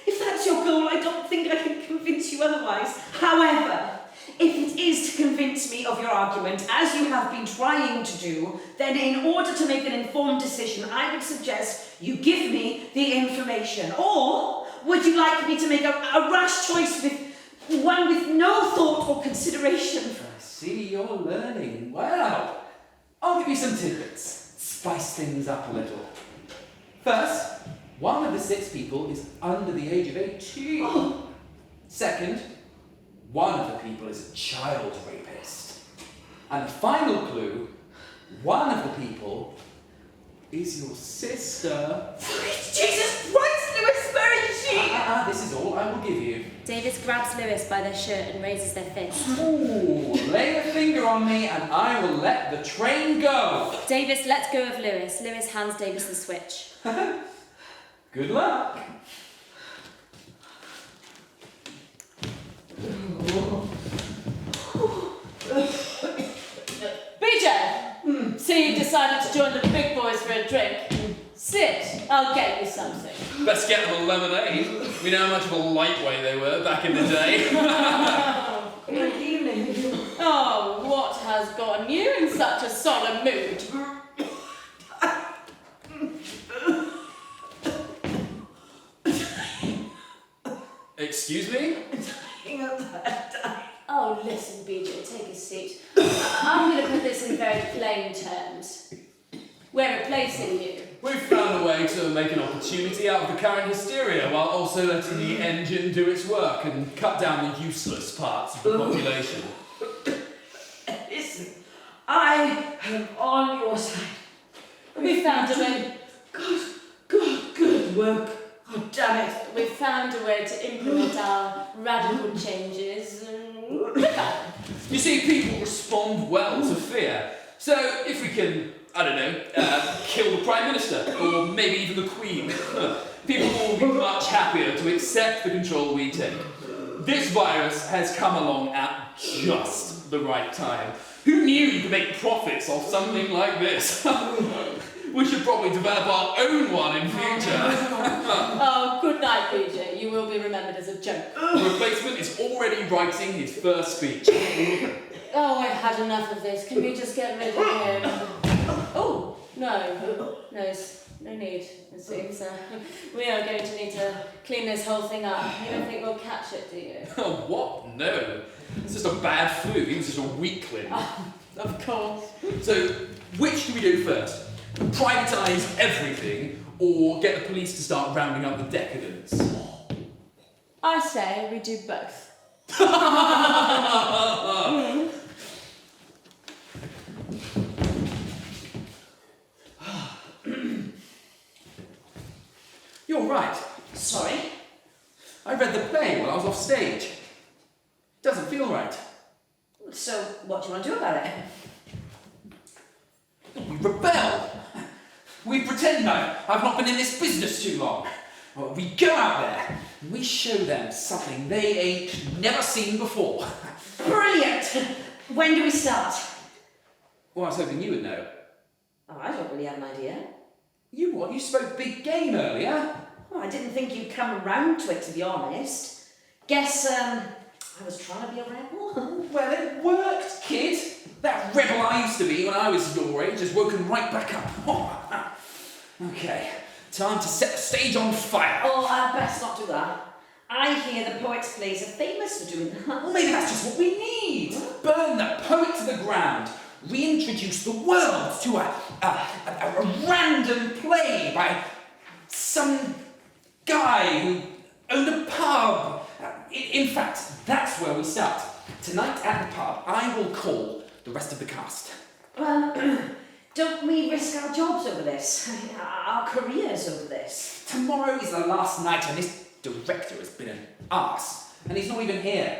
If that's your goal, I don't think I can convince you otherwise. However, if it is to convince me of your argument, as you have been trying to do, then in order to make an informed decision, I would suggest you give me the information. Or would you like me to make a rash choice with one with no thought or consideration? I see you're learning. Well, I'll give you some tidbits. Spice things up a little. First, one of the 6 people is under the age of 18. Oh. Second, one of the people is a child rapist. And the final clue, one of the people is your sister. Jesus Christ, Lewis, where is she? This is all I will give you. Davis grabs Lewis by their shirt and raises their fist. Ooh, lay a finger on me and I will let the train go. Davis lets go of Lewis. Lewis hands Davis the switch. Good luck. BJ! So you decided to join the big boys for a drink? Sit, I'll get you something. Best get them a lemonade. We know how much of a lightweight they were back in the day. Good evening. Oh, what has gotten you in such a solemn mood? Excuse me? Oh, listen, BJ, take a seat. I'm going to put this in very plain terms. We're replacing you. We've found a way to make an opportunity out of the current hysteria while also letting the engine do its work and cut down the useless parts of the population. Listen, I am on your side. We found a way. Good work. Oh, damn it. We found a way to implement our radical changes. You see, people respond well to fear. So if we can, I don't know, kill the Prime Minister, or maybe even the Queen, people will be much happier to accept the control we take. This virus has come along at just the right time. Who knew you could make profits off something like this? We should probably develop our own one in future. Oh, good night, BJ. You will be remembered as a joke. The replacement is already writing his first speech. Oh, I've had enough of this. Can we just get rid of him? Oh, no, no need. It seems we are going to need to clean this whole thing up. You don't think we'll catch it, do you? Oh, what? No. It's just a bad flu. He was just a weakling. Oh, of course. So, which do we do first? Privatise everything, or get the police to start rounding up the decadents? I say we do both. You're right. Sorry? I read the play while I was off stage. Doesn't feel right. So, what do you want to do about it? We rebel. We pretend I've not been in this business too long. Well, we go out there and we show them something they ain't never seen before. Brilliant! When do we start? Well, I was hoping you would know. Oh, I don't really have an idea. You what? You spoke big game earlier. Well, I didn't think you'd come around to it, to be honest. Guess, I was trying to be a rebel. Well, it worked, kid. That rebel I used to be when I was your age has woken right back up. Okay, time to set the stage on fire. Oh, I'd best not do that. I hear the poets' plays are famous for doing that. Well, maybe that's just what we need. Burn the poet to the ground. Reintroduce the world to a random play by some guy who owned a pub. In fact, that's where we start. Tonight at the pub, I will call the rest of the cast. Well, don't we risk our jobs over this? Our careers over this? Tomorrow is the last night and this director has been an arse. And he's not even here.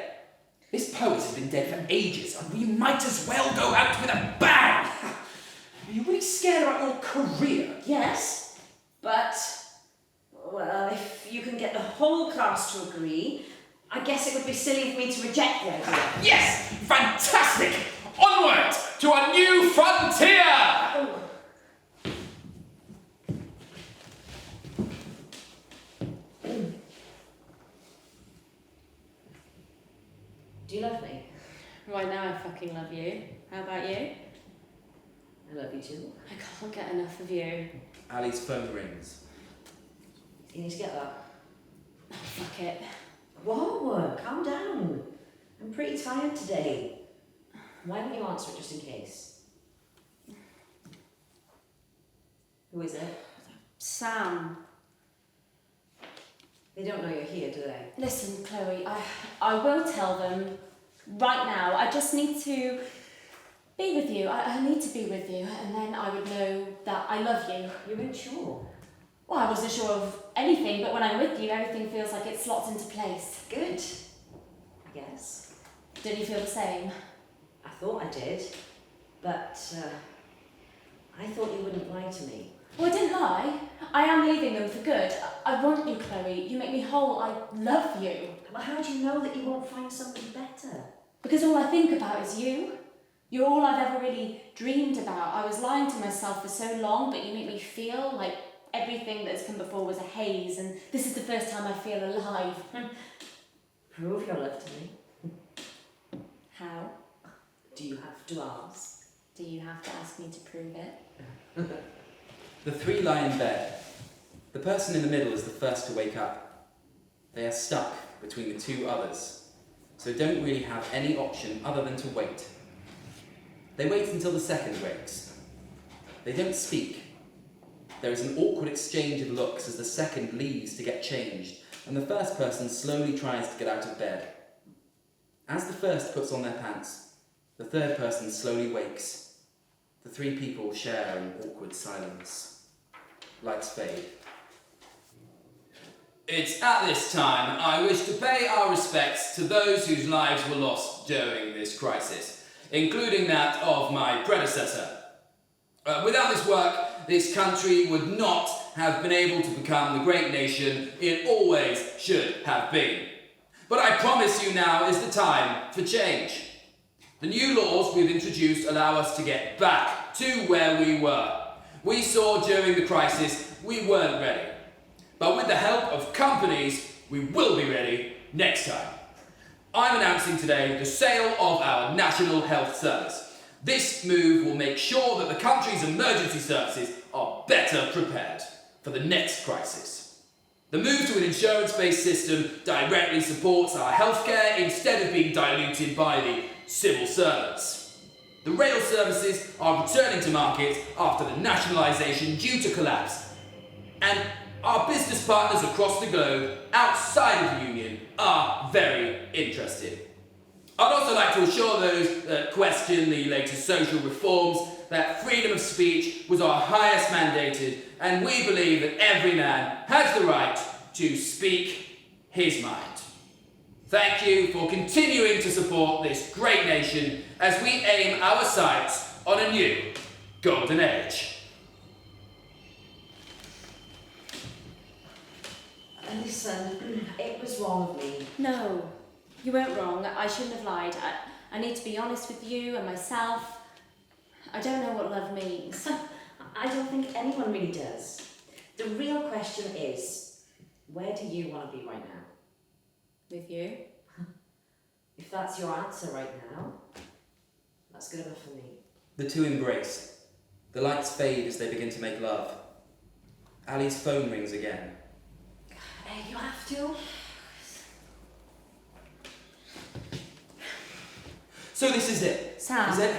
This poet has been dead for ages and we might as well go out with a bang! Are you really scared about your career? Yes, but, well, if you can get the whole cast to agree, I guess it would be silly of me to reject the idea. Yes! Fantastic! Onward to a new frontier! Oh. Do you love me? Right now I fucking love you. How about you? I love you too. I can't get enough of you. Ali's phone rings. You need to get that. Oh, fuck it. Whoa, calm down. I'm pretty tired today. Why don't you answer it just in case? Who is it? Sam. They don't know you're here, do they? Listen, Chloe, I will tell them right now. I just need to be with you. I need to be with you, and then I would know that I love you. You weren't sure. Well, I wasn't sure of anything, but when I'm with you, everything feels like it slots into place. Good. I guess. Don't you feel the same? I thought I did, but I thought you wouldn't lie to me. Well, I didn't lie. I am leaving them for good. I want you, Chloe. You make me whole. I love you. Well, how do you know that you won't find somebody better? Because all I think about is you. You're all I've ever really dreamed about. I was lying to myself for so long, but you make me feel like everything that's come before was a haze, and this is the first time I feel alive. Prove your love to me. How? Do you have to ask? Do you have to ask me to prove it? The three lie in bed. The person in the middle is the first to wake up. They are stuck between the two others, so don't really have any option other than to wait. They wait until the second wakes. They don't speak. There is an awkward exchange of looks as the second leaves to get changed, and the first person slowly tries to get out of bed. As the first puts on their pants, the third person slowly wakes. The three people share an awkward silence. Lights fade. It's at this time I wish to pay our respects to those whose lives were lost during this crisis, including that of my predecessor. Without this work, this country would not have been able to become the great nation it always should have been. But I promise you now is the time for change. The new laws we've introduced allow us to get back to where we were. We saw during the crisis we weren't ready. But with the help of companies, we will be ready next time. I'm announcing today the sale of our National Health Service. This move will make sure that the country's emergency services are better prepared for the next crisis. The move to an insurance-based system directly supports our healthcare instead of being diluted by the civil servants. The rail services are returning to market after the nationalisation due to collapse, and our business partners across the globe outside of the Union are very interested. I'd also like to assure those that question the latest social reforms that freedom of speech was our highest mandated, and we believe that every man has the right to speak his mind. Thank you for continuing to support this great nation as we aim our sights on a new golden age. Listen, it was wrong of me. No, you weren't wrong. I shouldn't have lied. I need to be honest with you and myself. I don't know what love means. I don't think anyone really does. The real question is, where do you want to be right now? With you? If that's your answer right now, that's good enough for me. The two embrace. The lights fade as they begin to make love. Ali's phone rings again. You have to? So this is it? Sam. Is it?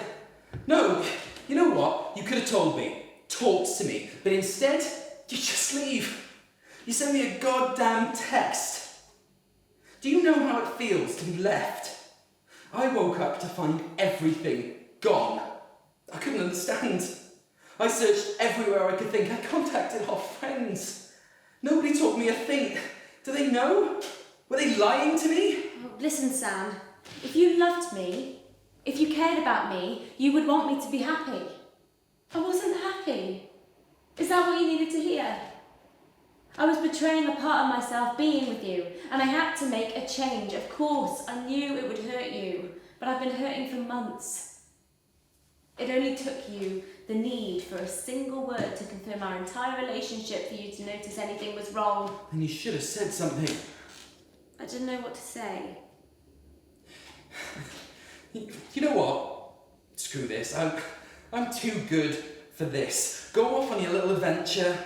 No, you know what? You could have told me, talked to me, but instead, you just leave. You send me a goddamn text. Do you know how it feels to be left? I woke up to find everything gone. I couldn't understand. I searched everywhere I could think. I contacted our friends. Nobody taught me a thing. Do they know? Were they lying to me? Oh, listen, Sam. If you loved me, if you cared about me, you would want me to be happy. I wasn't happy. Is that what you needed to hear? I was betraying a part of myself being with you, and I had to make a change. Of course, I knew it would hurt you, but I've been hurting for months. It only took you the need for a single word to confirm our entire relationship for you to notice anything was wrong. And you should have said something. I didn't know what to say. You know what? Screw this. I'm too good for this. Go off on your little adventure.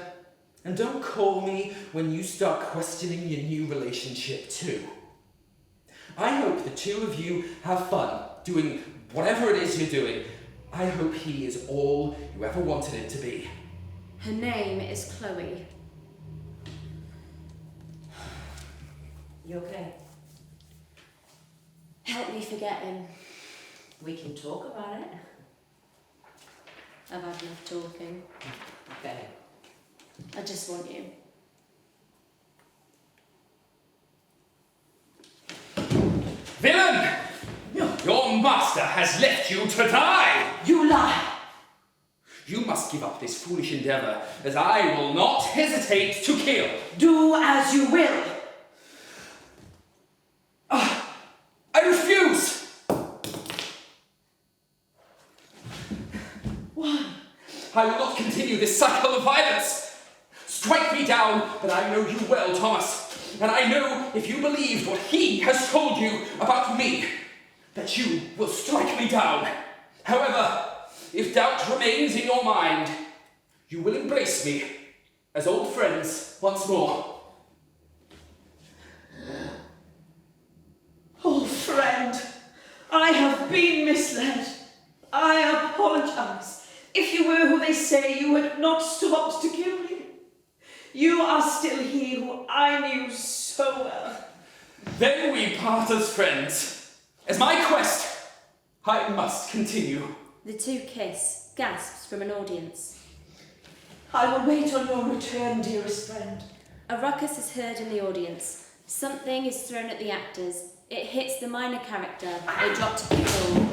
And don't call me when you start questioning your new relationship too. I hope the two of you have fun doing whatever it is you're doing. I hope he is all you ever wanted him to be. Her name is Chloe. You okay? Help me forget him. We can talk about it. I've had enough talking. Okay. I just want you. Villain! Your master has left you to die! You lie! You must give up this foolish endeavour, as I will not hesitate to kill. Do as you will! I refuse! Why? I will not continue this cycle of violence. Strike me down, but I know you well, Thomas. And I know if you believed what he has told you about me, that you will strike me down. However, if doubt remains in your mind, you will embrace me as old friends once more. Old friend, I have been misled. I apologise. If you were who they say, you had not stopped to kill me. You are still he who I knew so well. Then we part as friends. As my quest, I must continue. The two kiss, gasps from an audience. I will wait on your return, dearest friend. A ruckus is heard in the audience. Something is thrown at the actors. It hits the minor character. They drop to the floor.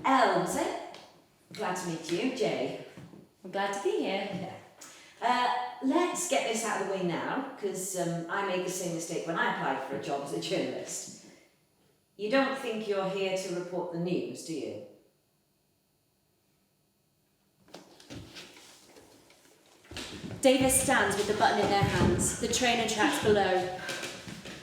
Elms, eh? Glad to meet you, Jay. I'm glad to be here. Let's get this out of the way now, because I made the same mistake when I applied for a job as a journalist. You don't think you're here to report the news, do you? Davis stands with the button in their hands. The train tracks below.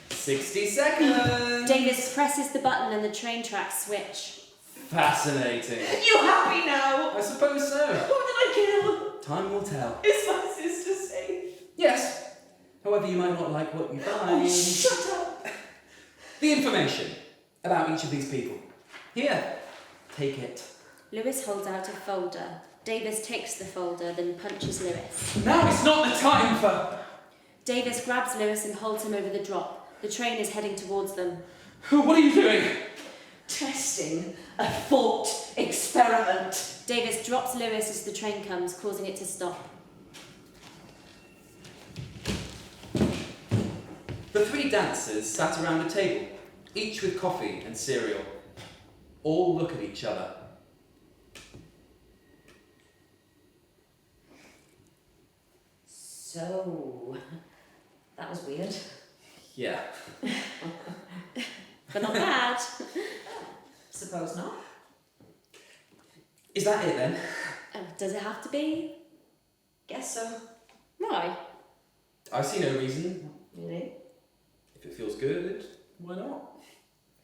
60 seconds! Davis presses the button and the train tracks switch. Fascinating. You happy now? I suppose so. Who did I kill? Time will tell. Is my sister safe? Yes. However, you might not like what you find. Oh, shut up! The information about each of these people. Here, take it. Lewis holds out a folder. Davis takes the folder, then punches Lewis. Now is not the time for... Davis grabs Lewis and holds him over the drop. The train is heading towards them. What are you doing? Testing a thought experiment. Davis drops Lewis as the train comes, causing it to stop. The three dancers sat around a table, each with coffee and cereal. All look at each other. So, that was weird. Yeah. But not bad. Suppose not. Is that it then? Does it have to be? Guess so. Why? I see no reason. Really? If it feels good, why not?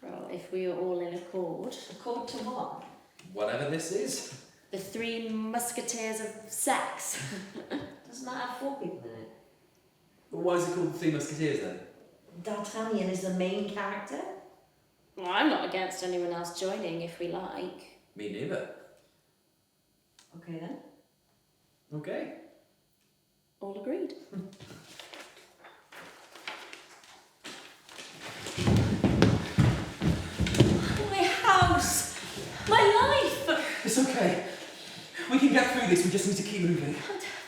Well, if we are all in accord. Accord to what? Whatever this is. The three musketeers of sex. Doesn't that have 4 people in it? But why is it called the Three Musketeers then? D'Artagnan is the main character? Well, I'm not against anyone else joining if we like. Me neither. Okay then. Okay. All agreed. My house! My life! It's okay. We can get through this, we just need to keep moving.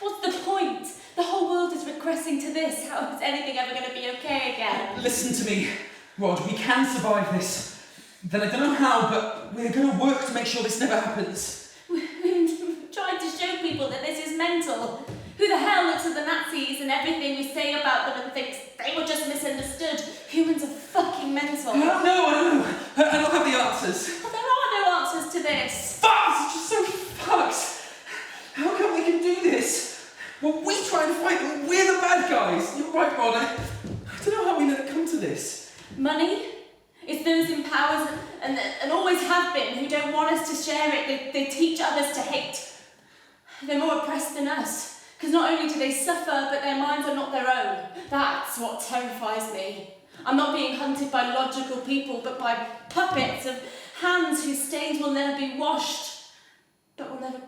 What's the point? The whole world is regressing to this. How is anything ever going to be okay again? Listen to me, Rod, we can survive this. Then I don't know how, but we're going to work to make sure this never happens. We've tried to show people that this is mental. Who the hell looks at the Nazis and everything we say about them and thinks they were just misunderstood? Humans are fucking mental. I don't know. I don't have the answers. But there are no answers to this. Fuck! It's just so fucked. How come we can do this? Well, we try and fight them, we're the bad guys. You're right, Rod. I don't know how we let it come to this. Money? It's those in powers and always have been who don't want us to share it. They teach others to hate. They're more oppressed than us. Because not only do they suffer, but their minds are not their own. That's what terrifies me. I'm not being hunted by logical people, but by puppets of hands whose stains will never be washed, but will never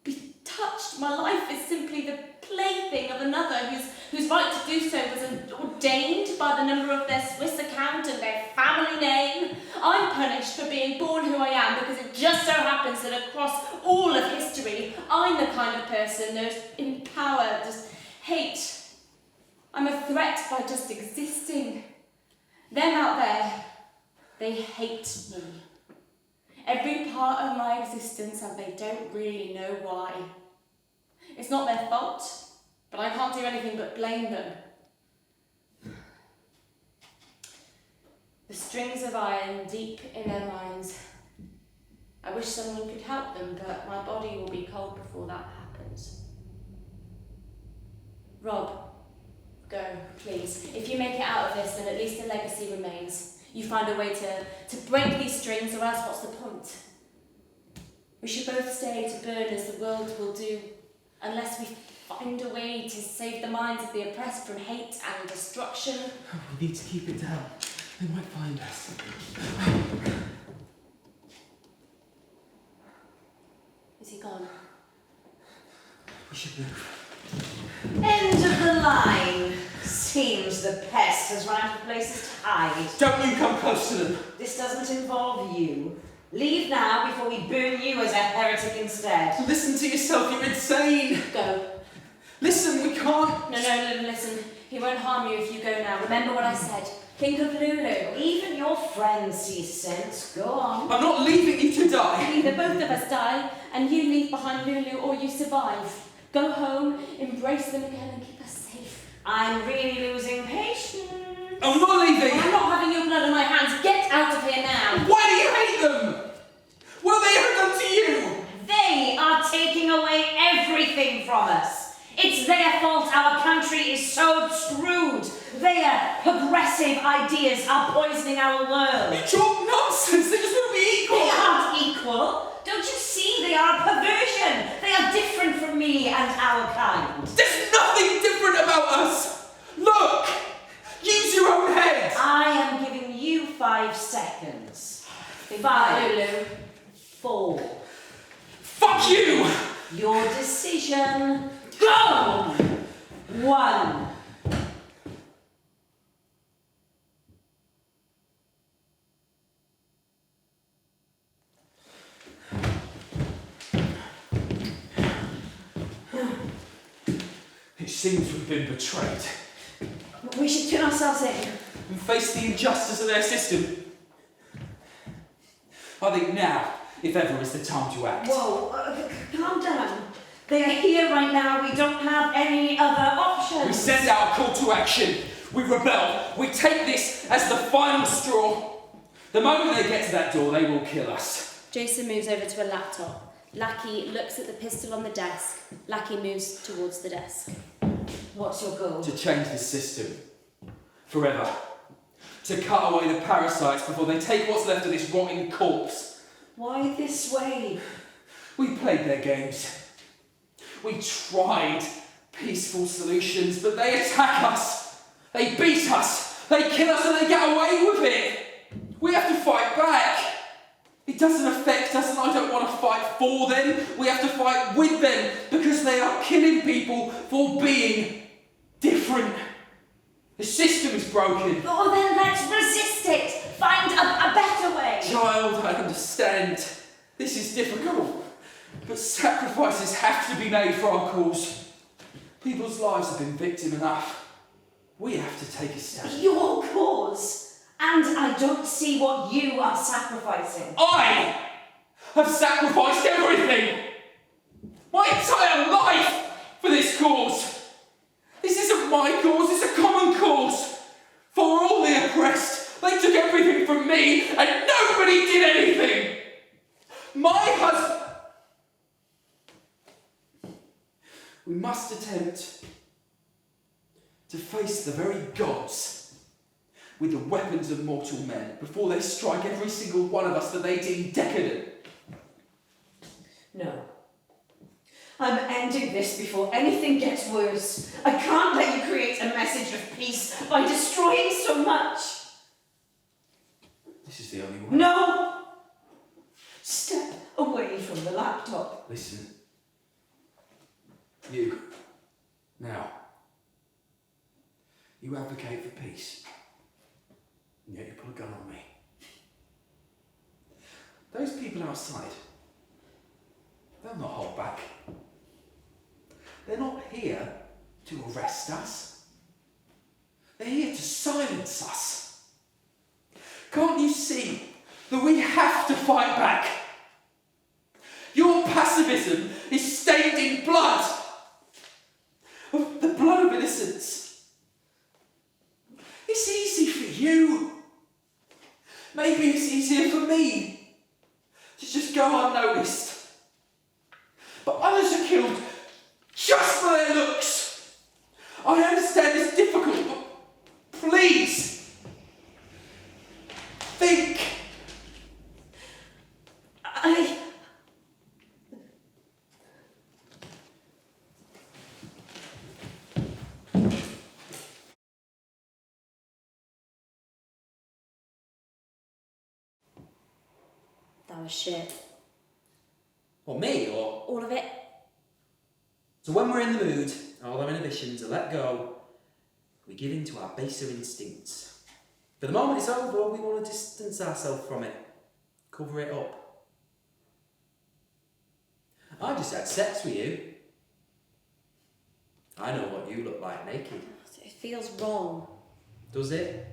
be touched. My life is simply the plaything of another whose right to do so was ordained by the number of their Swiss account and their family name. I'm punished for being born who I am because it just so happens that across all of history, I'm the kind of person those in power just hate. I'm a threat by just existing. Them out there, they hate me. Every part of my existence, and they don't really know why. It's not their fault, but I can't do anything but blame them. The strings of iron deep in their minds. I wish someone could help them, but my body will be cold before that happens. Rob, go, please. If you make it out of this, then at least a legacy remains. You find a way to break these strings, or else what's the point? We should both stay to burn as the world will do, unless we find a way to save the minds of the oppressed from hate and destruction. We need to keep it down. They might find us. Is he gone? We should move. End of the line. Seems the pest has run out of places to hide. Don't you come close to them. This doesn't involve you. Leave now before we burn you as a heretic instead. Listen to yourself, you're insane. Go. Listen, we can't. No, listen. He won't harm you if you go now. Remember what I said. Think of Lulu. Even your friends see sense. Go on. I'm not leaving you to die. Either both of us die, and you leave behind Lulu, or you survive. Go home, embrace them again, and keep us safe. I'm really losing patience. I'm not leaving. I'm not having your blood on my hands. Get out of here now. Why do you hate them? What have they ever done to you? They are taking away everything from us. It's their fault our country is so screwed. Their progressive ideas are poisoning our world. You talk nonsense. They just want to be equal. They aren't equal. Don't you see? They are a perversion. They are different from me and our kind. There's nothing different about us. Look. Use your own head. I am giving you 5 seconds. Think 5, Lulu. 4. Fuck you. Your decision. Go! 1. It seems we've been betrayed. We should turn ourselves in. And face the injustice of their system. I think now, if ever, is the time to act. Whoa, calm down. They are here right now. We don't have any other options. We send out a call to action. We rebel. We take this as the final straw. The moment they get to that door, they will kill us. Jason moves over to a laptop. Lackey looks at the pistol on the desk. Lackey moves towards the desk. What's your goal? To change the system. Forever. To cut away the parasites before they take what's left of this rotting corpse. Why this way? We played their games. We tried peaceful solutions, but they attack us. They beat us. They kill us and they get away with it. We have to fight back. It doesn't affect us and I don't want to fight for them. We have to fight with them because they are killing people for being different. The system is broken. Oh, then let's resist it. Find a better way. Child, I understand. This is difficult. But sacrifices have to be made for our cause. People's lives have been victim enough. We have to take a stand. Your cause? And I don't see what you are sacrificing. I have sacrificed everything! My entire life for this cause! This isn't my cause, it's a common cause! For all the oppressed, they took everything from me and nobody did anything! My husband... We must attempt to face the very gods with the weapons of mortal men before they strike every single one of us that they deem decadent. No. I'm ending this before anything gets worse. I can't let you create a message of peace by destroying so much. This is the only way. No! Step away from the laptop. Listen. You. Now. You advocate for peace. And yet you put a gun on me. Those people outside, they'll not hold back. They're not here to arrest us. They're here to silence us. Can't you see that we have to fight back? Your pacifism is stained in blood. Of the blood of innocence. It's easy for you. Maybe it's easier for me to just go unnoticed. But others are killed just for their looks. I understand it's difficult, but please, think. That was shit. Or me, or... All of it. So when we're in the mood, all our inhibitions are let go, we give in to our baser instincts. For the moment it's over, we want to distance ourselves from it. cover it up. I just had sex with you. I know what you look like naked. It feels wrong. Does it?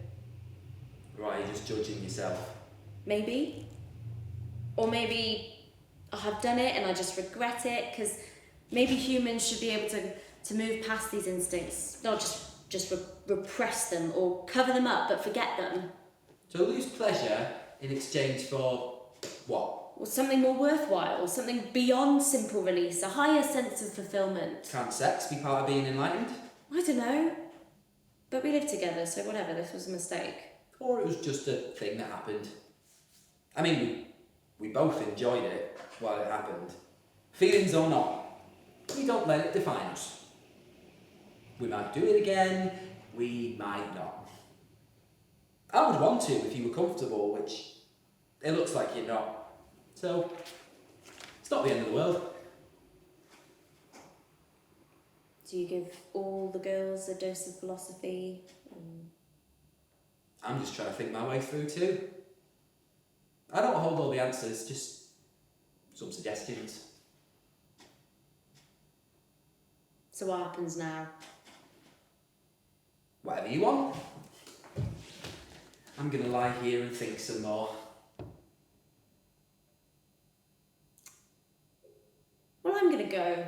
Or are you just judging yourself? Maybe. Or maybe I have done it and I just regret it, because maybe humans should be able to move past these instincts, not just repress them or cover them up but forget them. To lose pleasure in exchange for what? Or something more worthwhile, or something beyond simple release, a higher sense of fulfilment. Can't sex be part of being enlightened? I don't know. But we live together, so whatever, this was a mistake. Or it was just a thing that happened. I mean, we both enjoyed it while it happened. Feelings or not, we don't let it define us. We might do it again, we might not. I would want to if you were comfortable, which it looks like you're not. So, it's not the end of the world. Do you give all the girls a dose of philosophy? I'm just trying to think my way through too. I don't hold all the answers, just some suggestions. So what happens now? Whatever you want. I'm gonna lie here and think some more. Well, I'm gonna go.